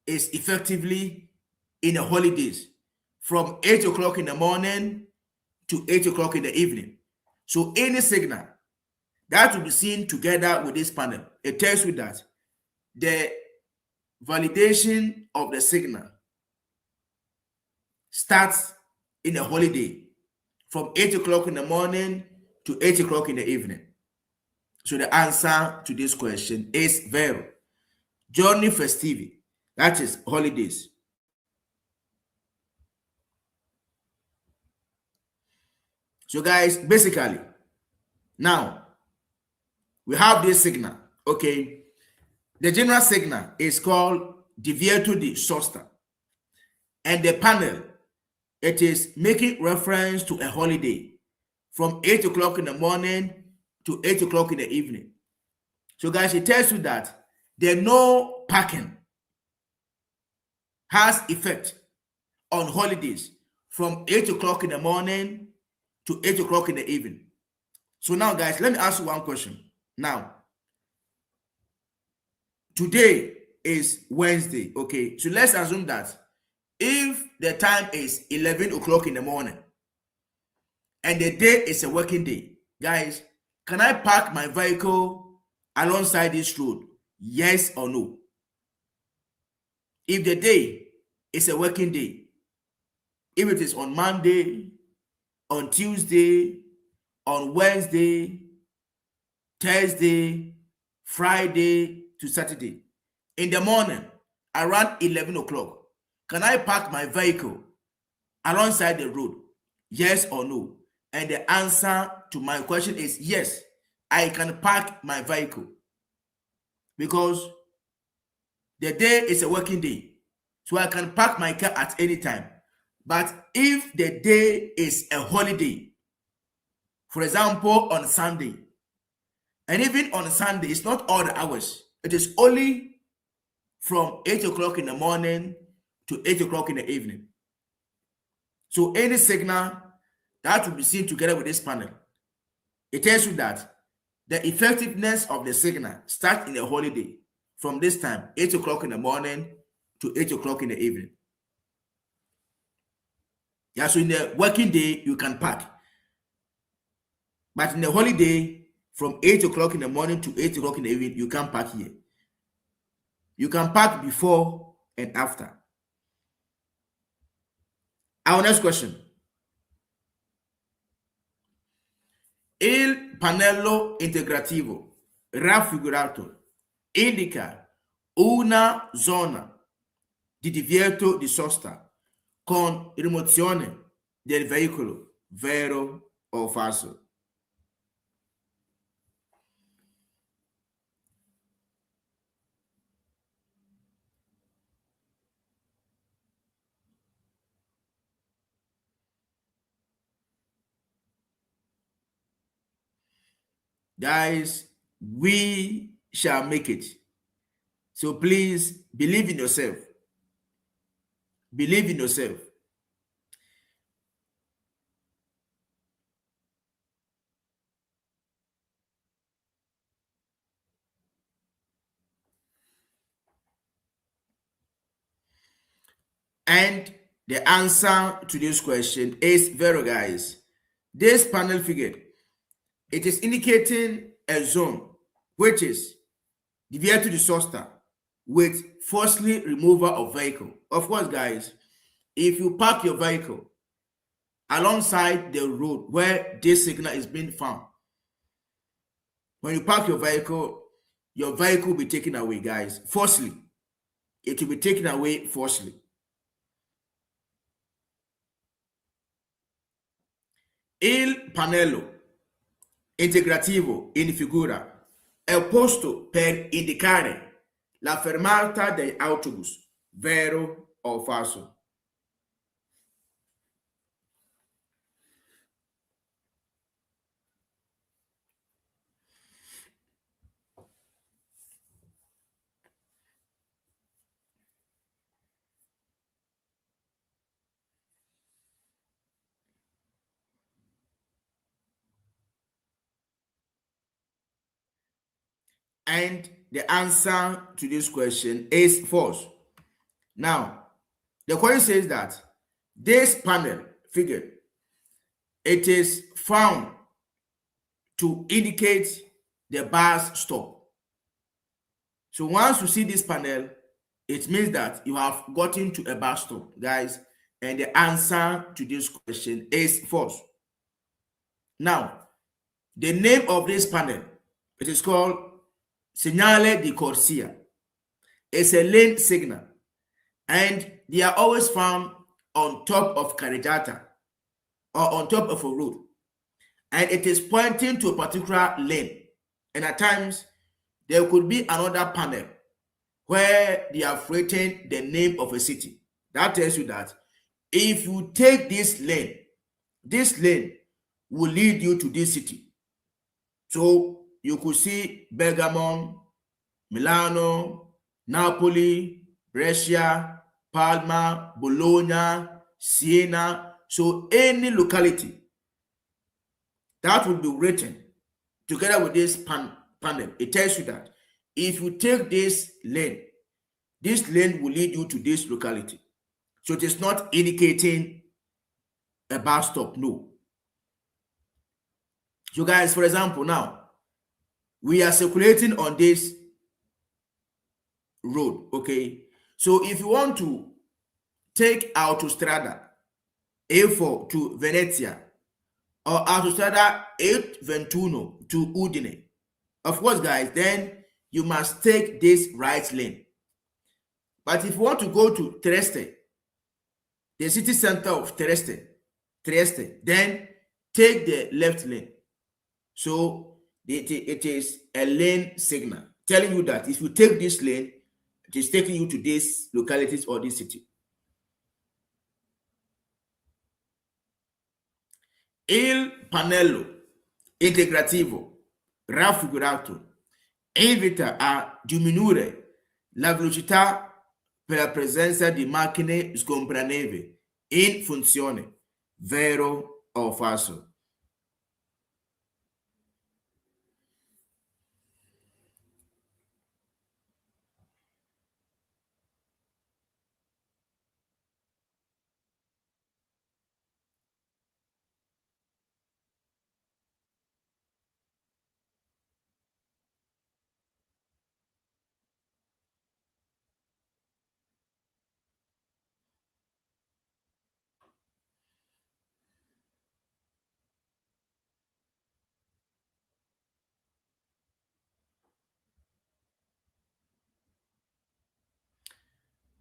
is effectively in the holidays from 8 o'clock in the morning to 8 o'clock in the evening. So any signal that will be seen together with this panel, it tells you that the validation of the signal starts in a holiday from 8 o'clock in the morning to 8 o'clock in the evening. So the answer to this question is vero. Giorni festivi, that is holidays. So guys, basically, now we have this signal, okay? The general signal is called divieto di sosta. And the panel, it is making reference to a holiday from 8 o'clock in the morning to 8 o'clock in the evening. So guys, it tells you that the no parking has effect on holidays from 8 o'clock in the morning to 8 o'clock in the evening. So now guys, let me ask you one question. Now, today is Wednesday, okay? So let's assume that if the time is 11 o'clock in the morning and the day is a working day, guys, can I park my vehicle alongside this road? Yes or no? If the day is a working day, if it is on Monday, on Tuesday, on Wednesday, Thursday, Friday to Saturday, in the morning around 11 o'clock, can I park my vehicle alongside the road? Yes or no? And the answer to my question is yes, I can park my vehicle because the day is a working day. So I can park my car at any time. But if the day is a holiday, for example, on Sunday, and even on Sunday, it's not all the hours. It is only from 8 o'clock in the morning to 8 o'clock in the evening. So any signal that will be seen together with this panel, it tells you that the effectiveness of the signal starts in a holiday from this time, 8 o'clock in the morning to 8 o'clock in the evening. Yeah, so in the working day, you can park. But in the holiday, from 8 o'clock in the morning to 8 o'clock in the evening, you can't park here. You can park before and after. Our next question. Il pannello integrativo raffigurato indica una zona di divieto di sosta con rimozione del veicolo, vero o falso? Guys, we shall make it. So please believe in yourself. Believe in yourself. And the answer to this question is very, guys. This panel figure, it is indicating a zone which is deviated to sosta with forcefully removal of vehicle. Of course, guys, if you park your vehicle alongside the road where this signal is being found, when you park your vehicle will be taken away, guys, forcefully. It will be taken away forcefully. Il pannello integrativo in figura è posto per indicare la fermata degli autobus, vero o falso? And the answer to this question is false. Now, the question says that this panel figure, it is found to indicate the bus stop. So once you see this panel, it means that you have gotten to a bus stop, guys. And the answer to this question is false. Now, the name of this panel, it is called segnale di corsia. It's a lane signal, and they are always found on top of carreggiata or on top of a road, and it is pointing to a particular lane. And at times, there could be another panel where they have written the name of a city. That tells you that if you take this lane will lead you to this city. So you could see Bergamo, Milano, Napoli, Brescia, Palma, Bologna, Siena. So any locality that will be written together with this panel, it tells you that if you take this lane will lead you to this locality. So it is not indicating a bus stop, no. So guys, for example, now we are circulating on this road, okay? So if you want to take Autostrada A4 to Venezia or Autostrada A21 to Udine, of course, guys, then you must take this right lane. But if you want to go to Trieste, the city center of Trieste, then take the left lane. So it is a lane signal telling you that if you take this lane, it is taking you to these localities or this city. Il pannello integrativo raffigurato invita a diminuire la velocità per la presenza di macchine sgombraneve in funzione, vero o falso?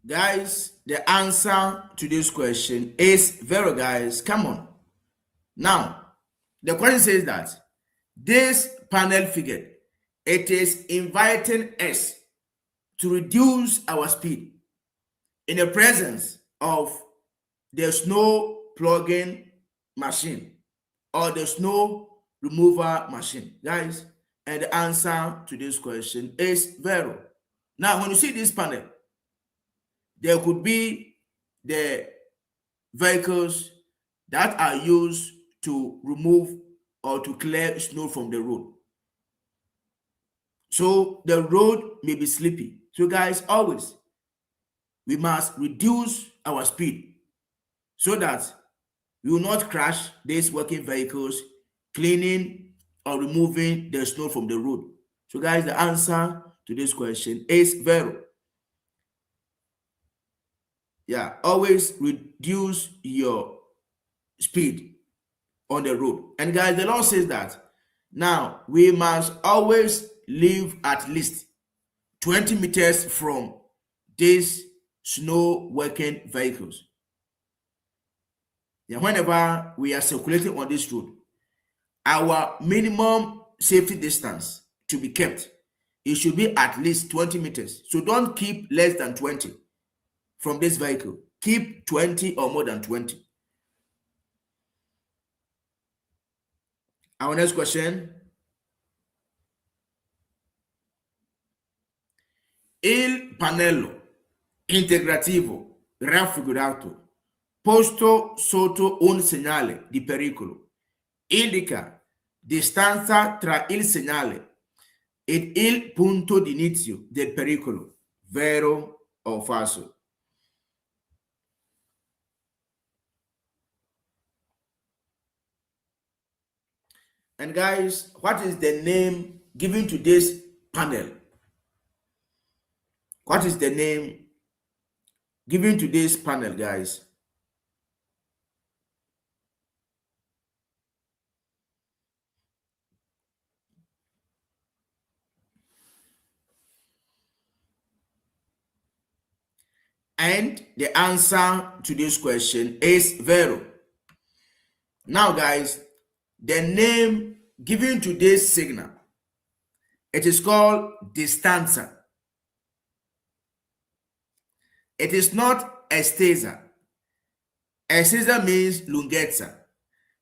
Guys, the answer to this question is very, guys. Come on. Now, the question says that this panel figure, it is inviting us to reduce our speed in the presence of the snow plugging machine or the snow remover machine, guys. And the answer to this question is zero. Now, when you see this panel, there could be the vehicles that are used to remove or to clear snow from the road. So the road may be sleepy. So guys, always we must reduce our speed so that we will not crash these working vehicles cleaning or removing the snow from the road. So guys, the answer to this question is zero. Yeah, always reduce your speed on the road. And guys, the law says that now we must always live at least 20 meters from these snow working vehicles. Yeah, whenever we are circulating on this road, our minimum safety distance to be kept, it should be at least 20 meters. So don't keep less than 20 from this vehicle. Keep 20 or more than 20. Our next question. Il pannello integrativo raffigurato posto sotto un segnale di pericolo indica distanza tra il segnale ed il punto di inizio del pericolo, vero o falso? And guys, what is the name given to this panel? What is the name given to this panel, guys? And the answer to this question is zero. Now, guys, the name given to this signal, it is called distanza. It is not estesa. Estesa means lunghezza.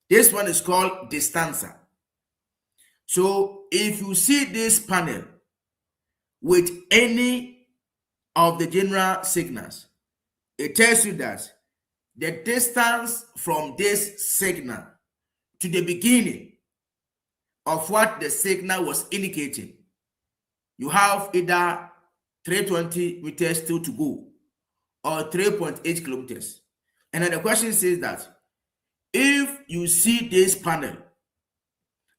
This one is called distanza. So if you see this panel with any of the general signals, it tells you that the distance from this signal to the beginning of what the signal was indicating, you have either 320 meters still to go or 3.8 kilometers. And then the question says that if you see this panel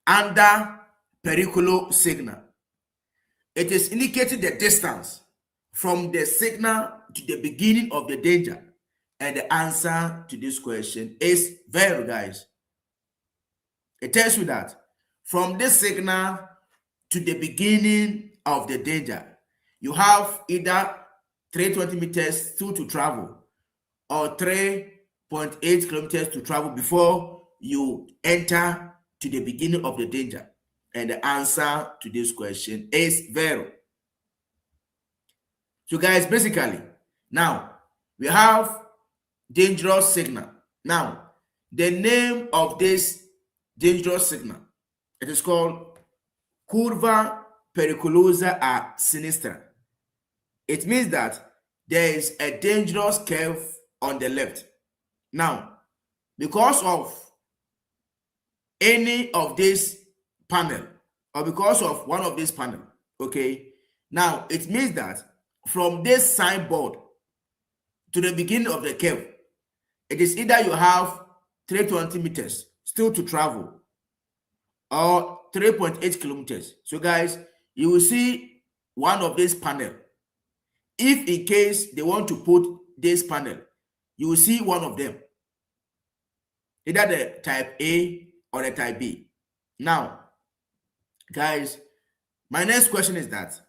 under pericolo signal, it is indicating the distance from the signal to the beginning of the danger. And the answer to this question is zero, guys. It tells you that from this signal to the beginning of the danger, you have either 320 meters still to travel or 3.8 kilometers to travel before you enter to the beginning of the danger. And the answer to this question is zero. So guys, basically, now we have dangerous signal. Now, the name of this dangerous signal, it is called curva pericolosa a sinistra. It means that there is a dangerous curve on the left. Now, because of any of this panel or because of one of these panel, okay, now it means that from this signboard to the beginning of the curve, it is either you have 320 meters still to travel or 3.8 kilometers. So guys, you will see one of these panel. If in case they want to put this panel, you will see one of them, either the type A or the type B. Now, guys, my next question is that,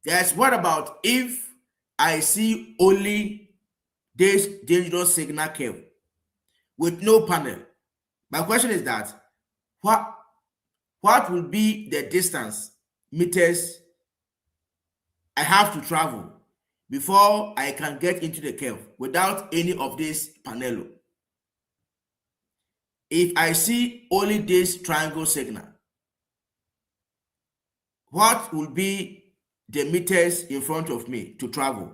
guys, what about if I see only this dangerous signal curve with no panel. My question is that what will be the distance meters I have to travel before I can get into the curve without any of this Pannelli? If I see only this triangle signal, what will be the meters in front of me to travel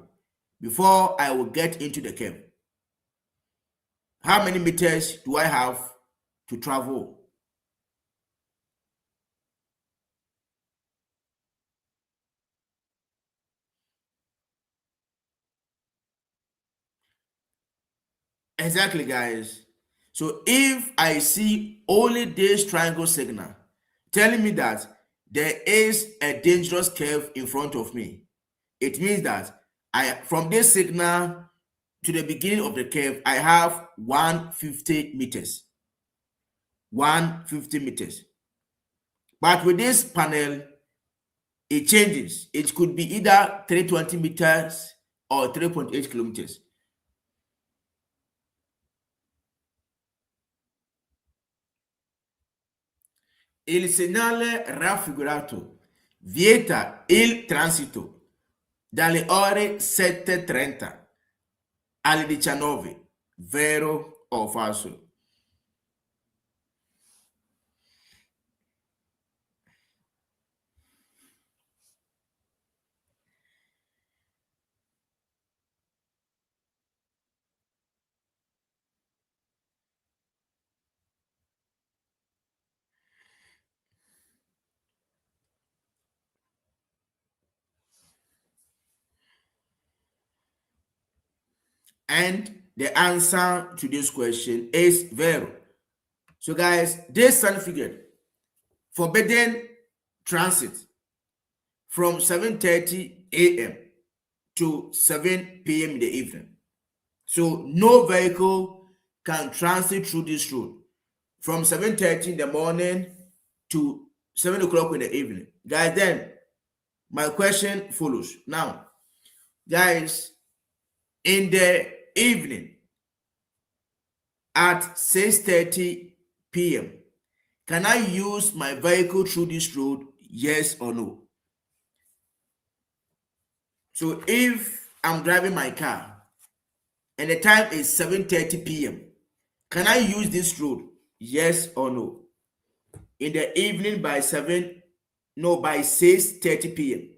before I will get into the curve? How many meters do I have to travel? Exactly, guys. So if I see only this triangle signal telling me that there is a dangerous curve in front of me, it means that from this signal to the beginning of the curve, I have 150 meters. 150 meters. But with this panel, it changes. It could be either 320 meters or 3.8 kilometers. Il segnale raffigurato vieta il transito dalle ore 7:30 alle 19, vero o falso? And the answer to this question is vero. So guys, this certificate forbidden transit from 7:30 a.m. to 7 p.m. in the evening. So no vehicle can transit through this road from 7:30 in the morning to 7 o'clock in the evening. Guys, then my question follows. Now, guys, in the evening at 6:30 p.m., can I use my vehicle through this road? Yes or no? So if I'm driving my car and the time is 7:30 p.m., can I use this road? Yes or no? In the evening by 7, no, by 6:30 p.m.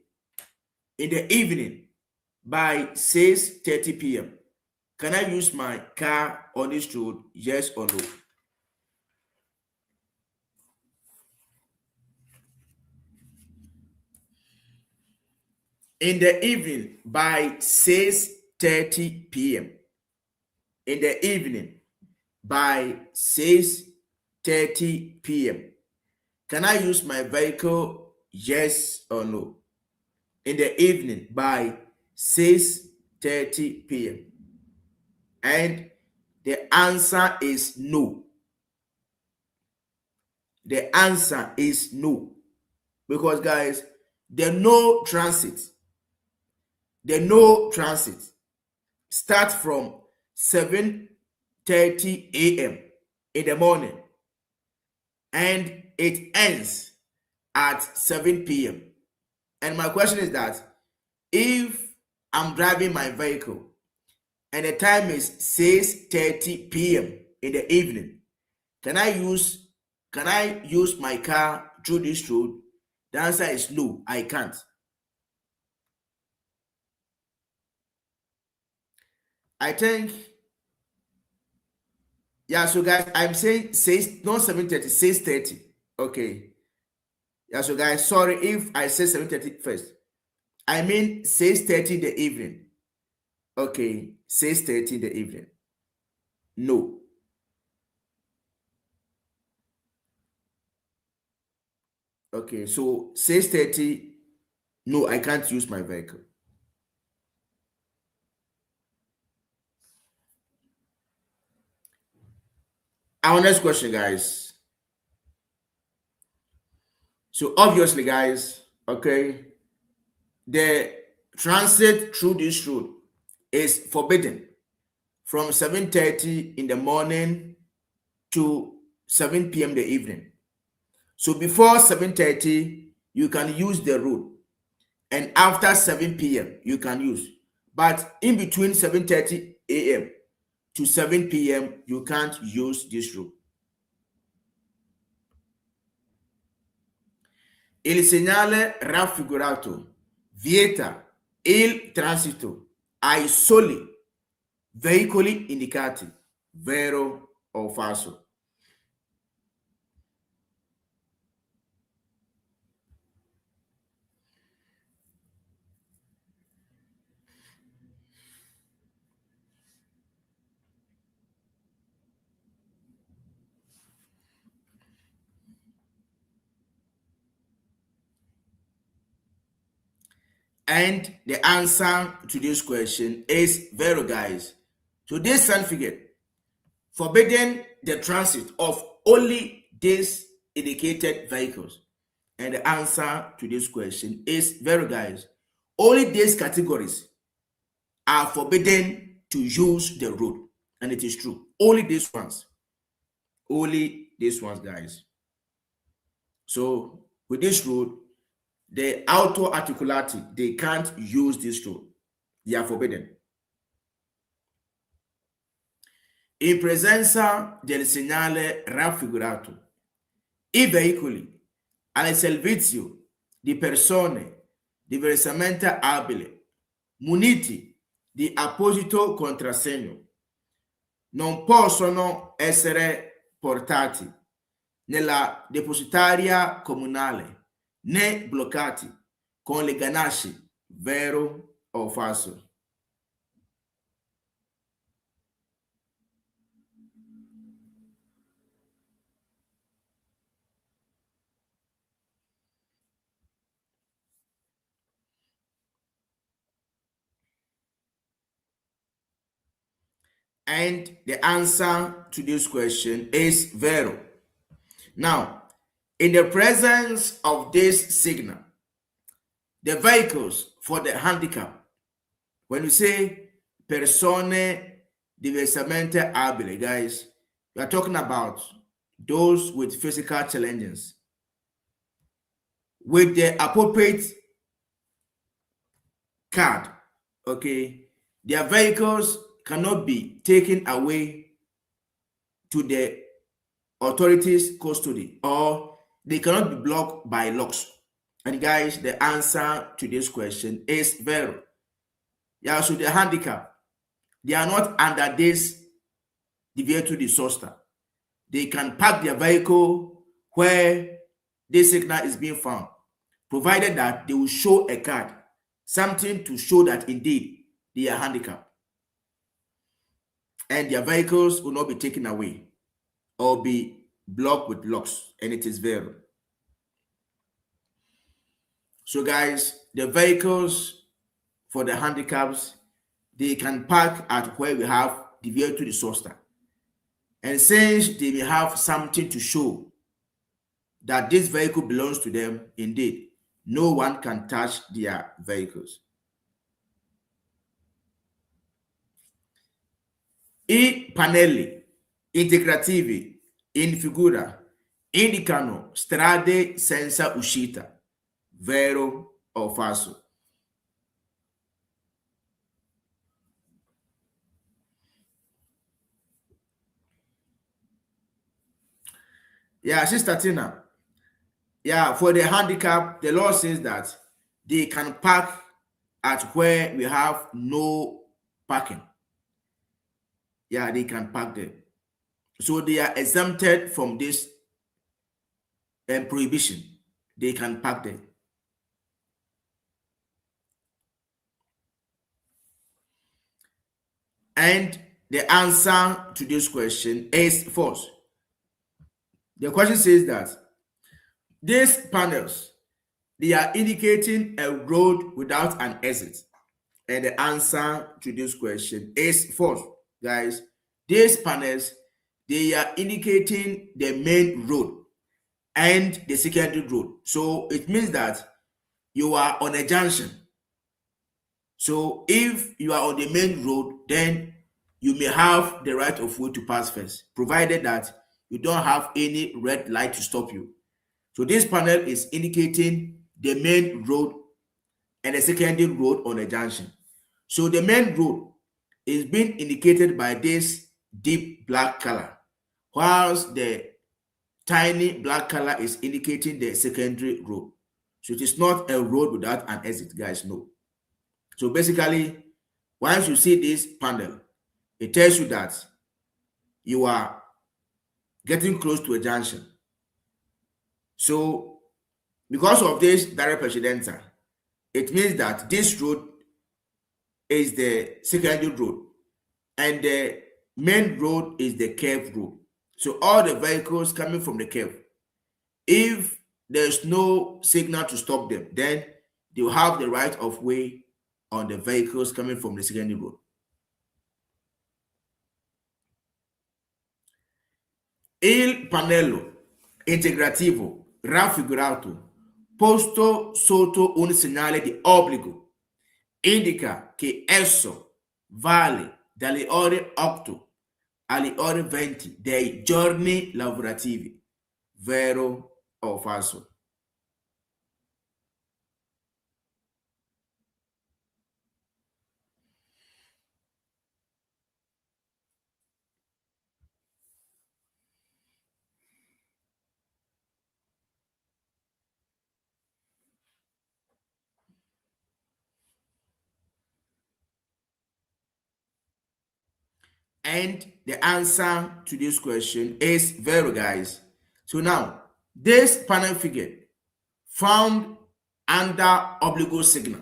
In the evening by 6:30 p.m. Can I use my car on this road? Yes or no? In the evening by 6:30 p.m. In the evening by 6:30 p.m. Can I use my vehicle? Yes or no? In the evening by 6:30 p.m. And the answer is no. The answer is no. Because guys, the no transit, the no transit start from 7:30 a.m. in the morning and it ends at 7 p.m. And my question is that if I'm driving my vehicle and the time is 6:30 p.m. in the evening, can I use my car through this road? The answer is no, I can't. I think, yeah, so guys, I'm saying 6, not 7:30, 6:30. Okay. Yeah, so guys, sorry if I say 7:30 first. I mean 6:30 in the evening. Okay, 6:30 in the evening. No. Okay, so 6:30, no, I can't use my vehicle. Our next question, guys. So obviously, guys, okay, the transit through this road is forbidden from 7:30 in the morning to 7 p.m. the evening. So before 7:30, you can use the road, and after 7 p.m. you can use. But in between 7:30 a.m. to 7 p.m. you can't use this road. Il segnale raffigurato vieta il transito ai soli veicoli indicati, vero o falso? And the answer to this question is vero, guys. So this certificate forbidden the transit of only these indicated vehicles. And the answer to this question is vero, guys. Only these categories are forbidden to use the road. And it is true. Only these ones. Only these ones, guys. So with this road, the auto articulati, they can't use this road. They are forbidden. In presenza del segnale raffigurato, i veicoli al servizio di persone diversamente abili, muniti di apposito contrassegno, non possono essere portati nella depositaria comunale né bloccati con le ganasce, vero o falso? And the answer to this question is vero. Now, in the presence of this signal, the vehicles for the handicap, when you say persone diversamente abili, guys, we are talking about those with physical challenges. With the appropriate card, okay, their vehicles cannot be taken away to the authorities' custody, or they cannot be blocked by locks. And guys, the answer to this question is vero. Yeah, so the handicap, they are not under this divieto di sosta. They can park their vehicle where this signal is being found, provided that they will show a card, something to show that indeed they are handicapped. And their vehicles will not be taken away or be blocked with locks, and it is vero. So guys, the vehicles for the handicaps, they can park at where we have divieto di sosta. And since they may have something to show that this vehicle belongs to them, indeed, no one can touch their vehicles. I pannelli integrativi in figura indicano strade senza uscita, vero o falso? Yeah, Sister Tina. Yeah, for the handicap, the law says that they can park at where we have no parking. Yeah, they can park there. So they are exempted from this prohibition. They can park there. And the answer to this question is false. The question says that these panels, they are indicating a road without an exit. And the answer to this question is false, guys. These panels, they are indicating the main road and the secondary road. So it means that you are on a junction So if you are on the main road, then you may have the right of way to pass first, provided that you don't have any red light to stop you. So this panel is indicating the main road and the secondary road on a junction. So the main road is being indicated by this deep black color, whilst the tiny black color is indicating the secondary road. So it is not a road without an exit, guys, no. So basically, once you see this panel, it tells you that you are getting close to a junction. So because of this direct precedenter, it means that this road is the secondary road and the main road is the curve road. So all the vehicles coming from the curve, if there's no signal to stop them, then they will have the right of way on the vehicles coming from the secondary road. Il pannello integrativo raffigurato posto sotto un segnale di obbligo indica che esso vale dalle ore 8 alle ore 20 dei giorni lavorativi, vero o falso? And the answer to this question is vero, guys. So now, this panel figure found under obligo signal.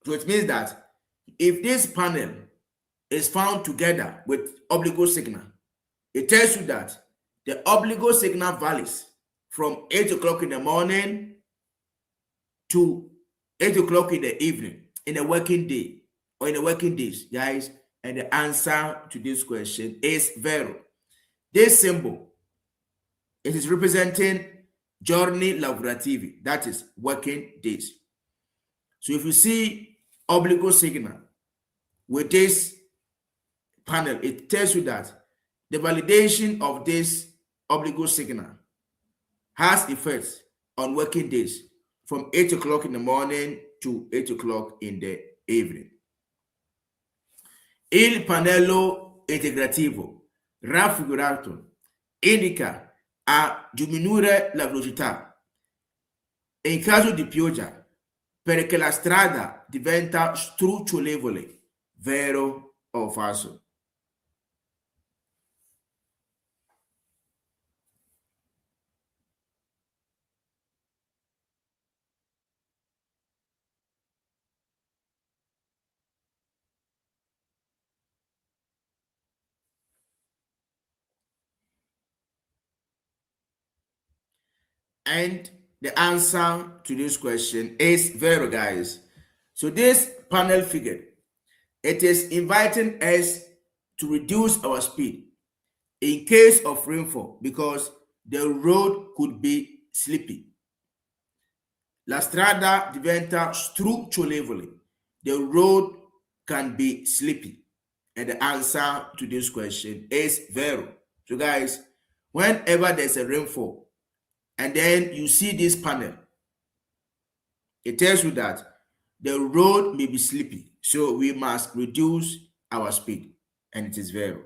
So it means that if this panel is found together with obligo signal, it tells you that the obligo signal values from 8 o'clock in the morning to 8 o'clock in the evening in a working day or in the working days, guys. And the answer to this question is vero. This symbol, it is representing giorni lavorativi, that is working days. So if you see obligo signal with this panel, it tells you that the validation of this obligo signal has effects on working days from 8 o'clock in the morning to 8 o'clock in the evening. Il pannello integrativo raffigurato indica a diminuire la velocità in caso di pioggia perché la strada diventa structurevole, vero o falso? And the answer to this question is vero, guys. So this panel figure, it is inviting us to reduce our speed in case of rainfall because the road could be slippy. La strada diventa structurevole. The road can be slippy. And the answer to this question is vero. So guys, whenever there's a rainfall and then you see this panel, it tells you that the road may be slippy. So we must reduce our speed. And it is vero.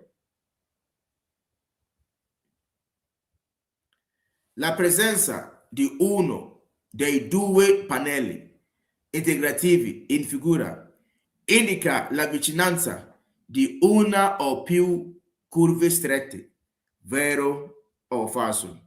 La presenza di uno dei due pannelli integrativi in figura indica la vicinanza di una o più curve strette, vero o falso?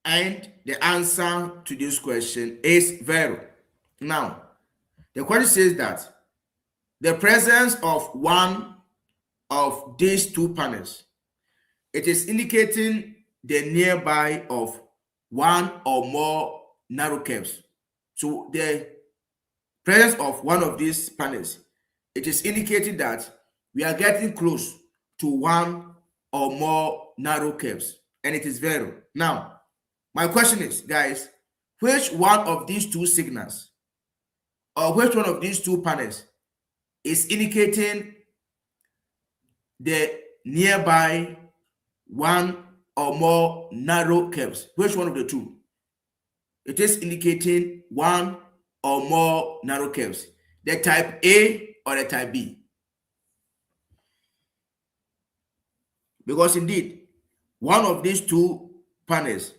And the answer to this question is vero. Now, the question says that the presence of one of these two panels, it is indicating the nearby of one or more narrow curves. So the presence of one of these panels, it is indicating that we are getting close to one or more narrow curves, and it is zero. Now, my question is, guys, which one of these two signals or which one of these two panels is indicating the nearby one or more narrow curves? Which one of the two? It is indicating one or more narrow curves, the type A or the type B. Because indeed, one of these two panels,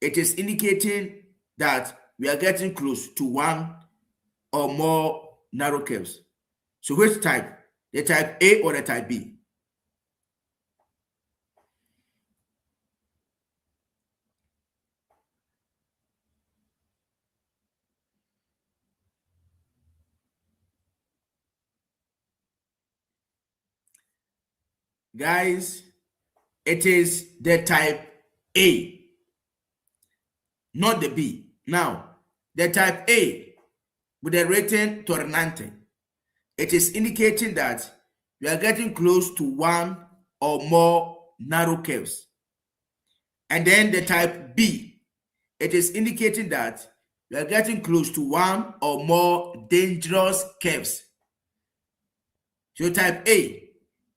it is indicating that we are getting close to one or more narrow curves. So which type? The type A or the type B? Guys, it is the type A, not the B. Now, the type A with the rating tornante, it is indicating that we are getting close to one or more narrow curves. And then the type B, it is indicating that we are getting close to one or more dangerous curves. So type A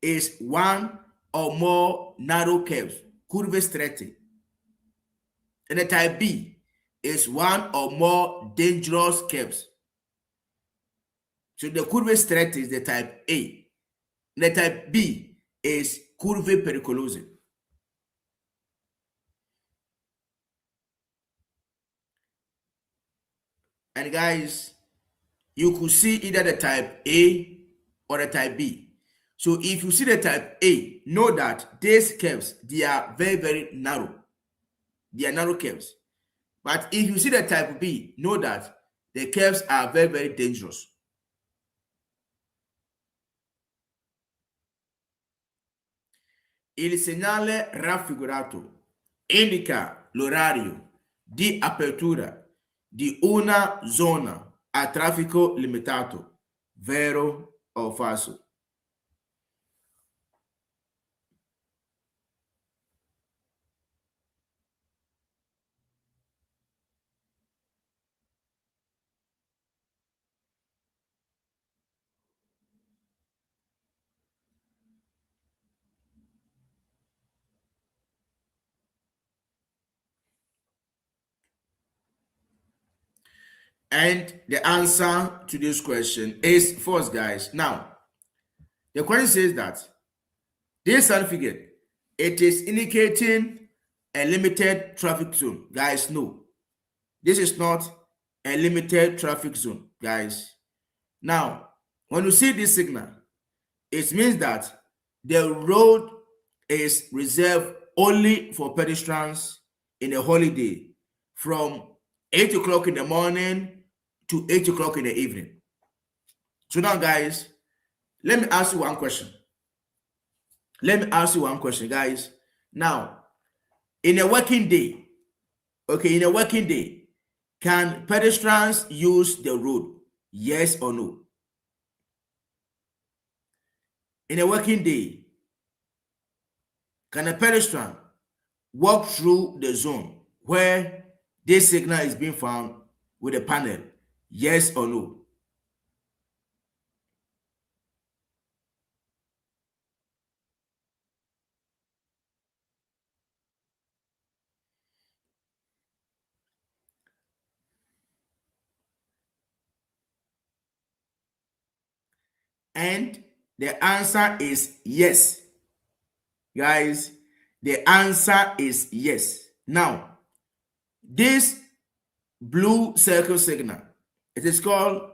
is one or more narrow curves, curve strette. And the type B is one or more dangerous curves. So the curve strette is the type A. And the type B is curve pericolosa. And guys, you could see either the type A or the type B. So if you see the type A, know that these curves, they are very, very narrow. They are narrow curves. But if you see the type B, know that the curves are very, very dangerous. Il segnale raffigurato indica l'orario di apertura di una zona a traffico limitato, vero o falso? And the answer to this question is false, guys. Now, the question says that this certificate, it is indicating a limited traffic zone. Guys, no. This is not a limited traffic zone, guys. Now, when you see this signal, it means that the road is reserved only for pedestrians in a holiday from 8 o'clock in the morning to 8 o'clock in the evening. So now, guys, let me ask you one question. Guys. Now, in a working day, can pedestrians use the road? Yes or no? In a working day, can a pedestrian walk through the zone where this signal is being found with a panel? Yes or no? And the answer is yes. Guys, the answer is yes. Now, this blue circle signal, it is called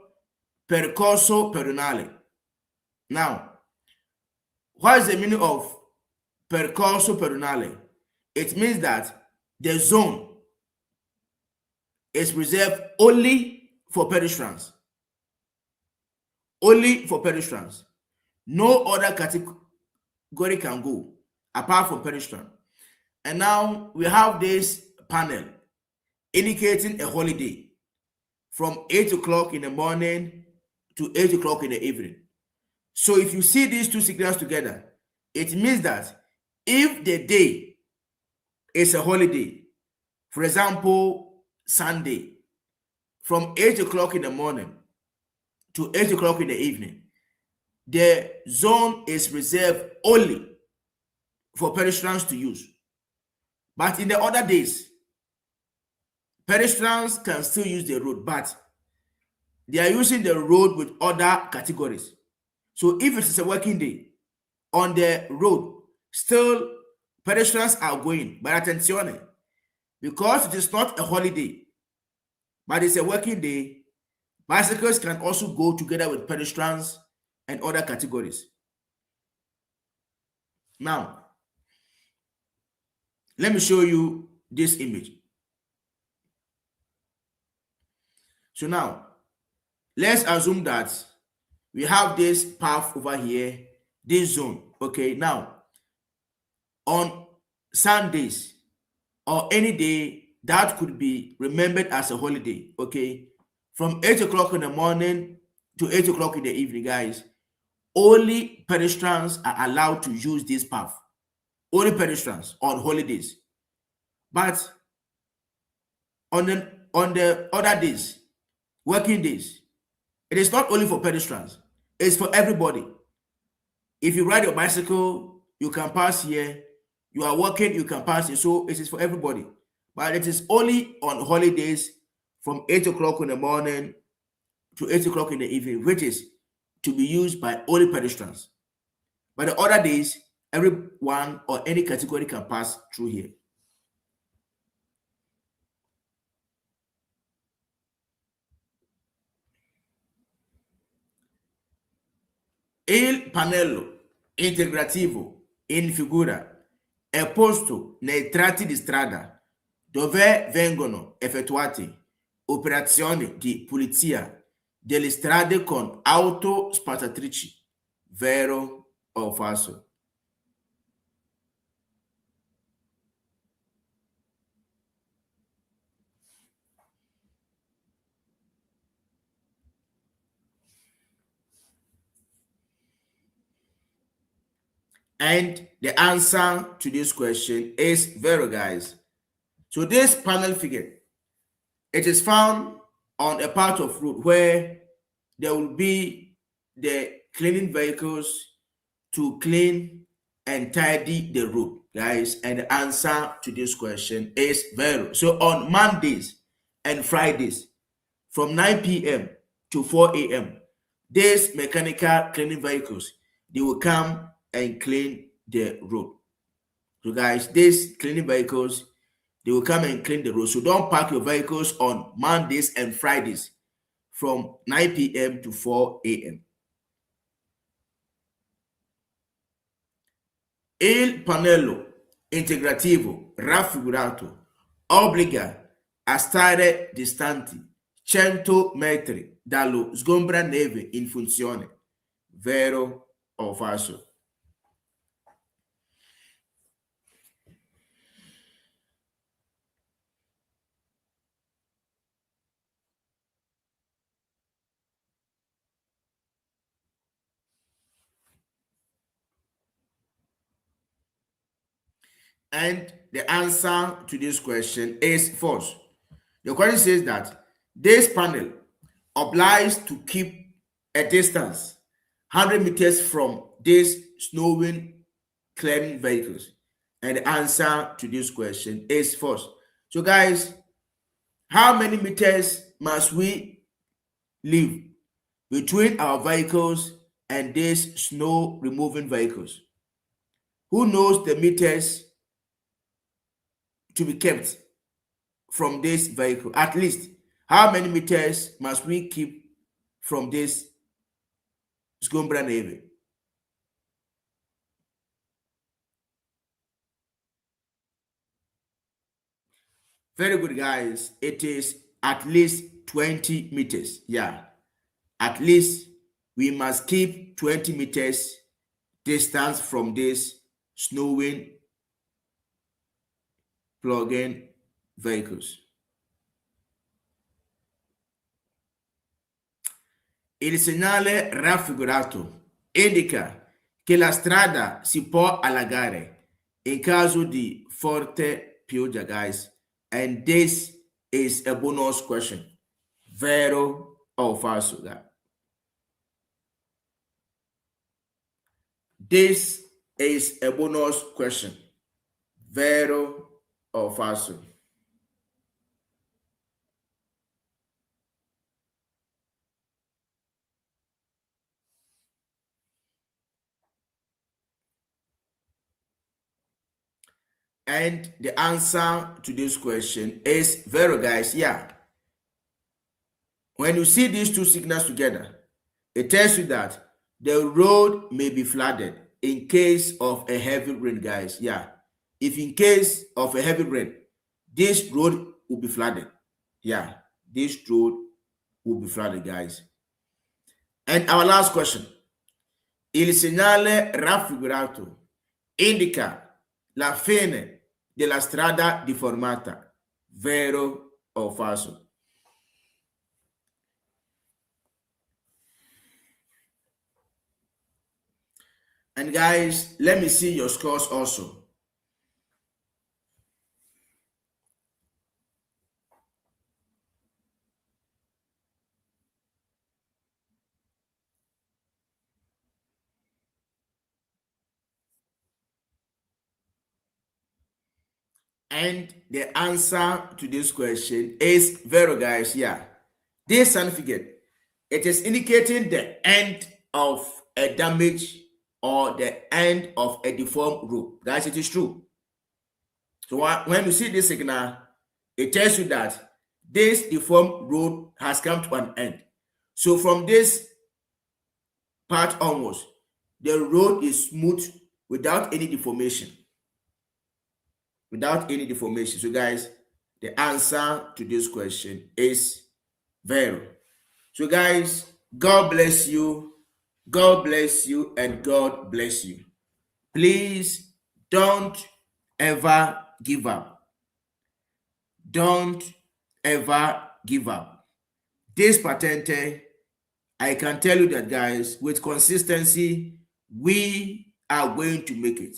percorso pedonale. Now, what is the meaning of percorso pedonale? It means that the zone is reserved only for pedestrians. Only for pedestrians. No other category. category can go apart from pedestrian. And now we have this panel indicating a holiday from 8 o'clock in the morning to 8 o'clock in the evening. So if you see these two signals together, it means that if the day is a holiday, for example, Sunday, from 8 o'clock in the morning to 8 o'clock in the evening, the zone is reserved only for pedestrians to use. But in the other days, pedestrians can still use the road, but they are using the road with other categories. So if it is a working day, on the road, still pedestrians are going. But attention, because it is not a holiday, but it's a working day, bicycles can also go together with pedestrians and other categories. Now, let me show you this image. So now, let's assume that we have this path over here, this zone. Okay, now, on Sundays or any day that could be remembered as a holiday, okay, from 8 o'clock in the morning to 8 o'clock in the evening, guys, only pedestrians are allowed to use this path. Only pedestrians on holidays. But on the other days, working days, it is not only for pedestrians, it's for everybody. If you ride your bicycle, you can pass here. You are working, you can pass here. So it is for everybody. But it is only on holidays from 8 o'clock in the morning to 8 o'clock in the evening, which is to be used by only pedestrians. But the other days, everyone or any category can pass through here. Il pannello integrativo in figura è posto nei tratti di strada dove vengono effettuate operazioni di pulizia delle strade con auto spazzatrici, vero o falso? And the answer to this question is vero, guys. So this panel figure, it is found on a part of road where there will be the cleaning vehicles to clean and tidy the road, guys. And the answer to this question is vero. So on Mondays and Fridays, from 9 p.m. to 4 a.m., these mechanical cleaning vehicles, they will come and clean the road. So guys, these cleaning vehicles, they will come and clean the road. So don't park your vehicles on Mondays and Fridays from 9 p.m. to 4 a.m. Il pannello integrativo raffigurato obbliga a stare distanti 100 metri dallo sgombraneve in funzione, vero o falso? And the answer to this question is false. The question says that this panel obliges to keep a distance 100 meters from these snowing clearing vehicles. And the answer to this question is false. So guys, how many meters must we leave between our vehicles and these snow removing vehicles? Who knows the meters to be kept from this vehicle? At least, how many meters must we keep from this sgombra navy? Very good, guys. It is at least 20 meters. Yeah, at least we must keep 20 meters distance from this snowing plug-in vehicles. Il segnale raffigurato indica che la strada si può allagare in caso di forte pioggia, guys. And this is a bonus question. Vero o falso, guys? This is a bonus question. Vero o falso? And the answer to this question is vero, guys. Yeah. When you see these two signals together, it tells you that the road may be flooded in case of a heavy rain, guys. Yeah. If in case of a heavy rain, this road will be flooded. Yeah. This road will be flooded, guys. And our last question. Il segnale raffigurato indica la fine della strada deformata. Vero o falso? And guys, let me see your scores also. And the answer to this question is vero, guys. Yeah. This certificate, it is indicating the end of a damage or the end of a deformed road. Guys, it is true. So when you see this signal, it tells you that this deformed road has come to an end. So from this part onwards, the road is smooth without any deformation. Without any deformation. So guys, the answer to this question is vero. So guys, God bless you. God bless you and God bless you. Please don't ever give up. Don't ever give up. This patente, I can tell you that, guys, with consistency, we are going to make it.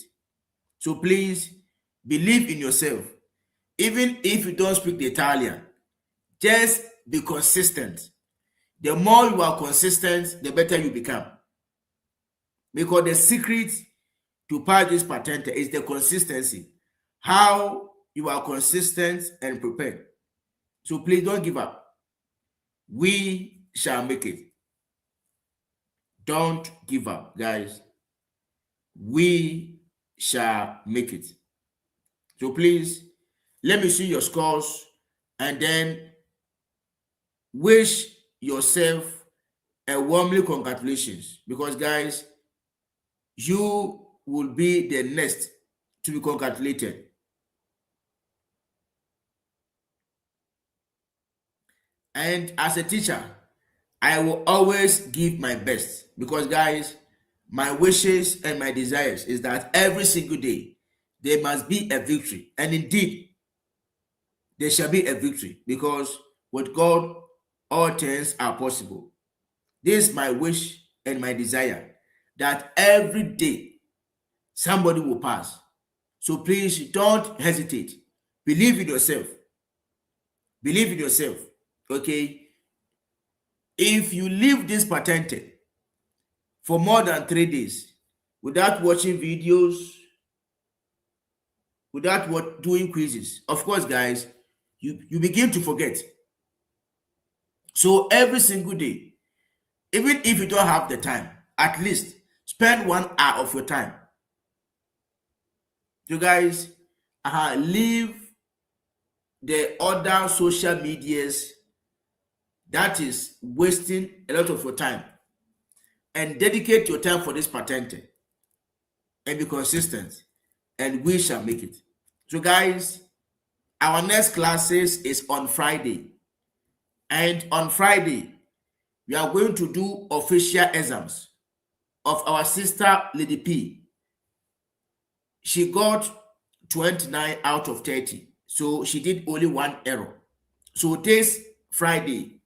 So please believe in yourself. Even if you don't speak the Italian, just be consistent. The more you are consistent, the better you become. Because the secret to pass this patente is the consistency. How you are consistent and prepared. So please don't give up. We shall make it. Don't give up, guys. We shall make it. So please, let me see your scores and then wish yourself a warmly congratulations, because guys, you will be the next to be congratulated. And as a teacher, I will always give my best, because guys, my wishes and my desires is that every single day there must be a victory. And indeed, there shall be a victory, because with God, all things are possible. This is my wish and my desire, that every day somebody will pass. So please don't hesitate. Believe in yourself. Believe in yourself. Okay? If you leave this patente for more than 3 days without watching videos, without doing quizzes, of course, guys, you begin to forget. So every single day, even if you don't have the time, at least spend 1 hour of your time. So guys, leave the other social medias that is wasting a lot of your time, and dedicate your time for this patente and be consistent, and we shall make it. So guys, our next classes is on Friday, and on Friday we are going to do official exams. of our sister Lady P. She got 29 out of 30. So she did only one error. So this Friday,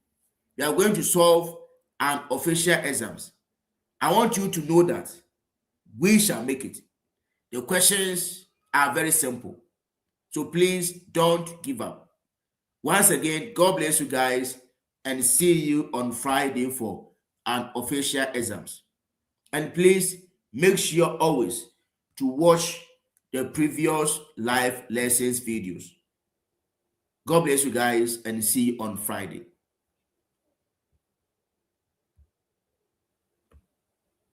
we are going to solve an official exams. I want you to know that we shall make it. The questions are very simple. So please don't give up. Once again, God bless you guys and see you on Friday for an official exams. And please make sure always to watch the previous live lessons videos. God bless you guys and see you on Friday.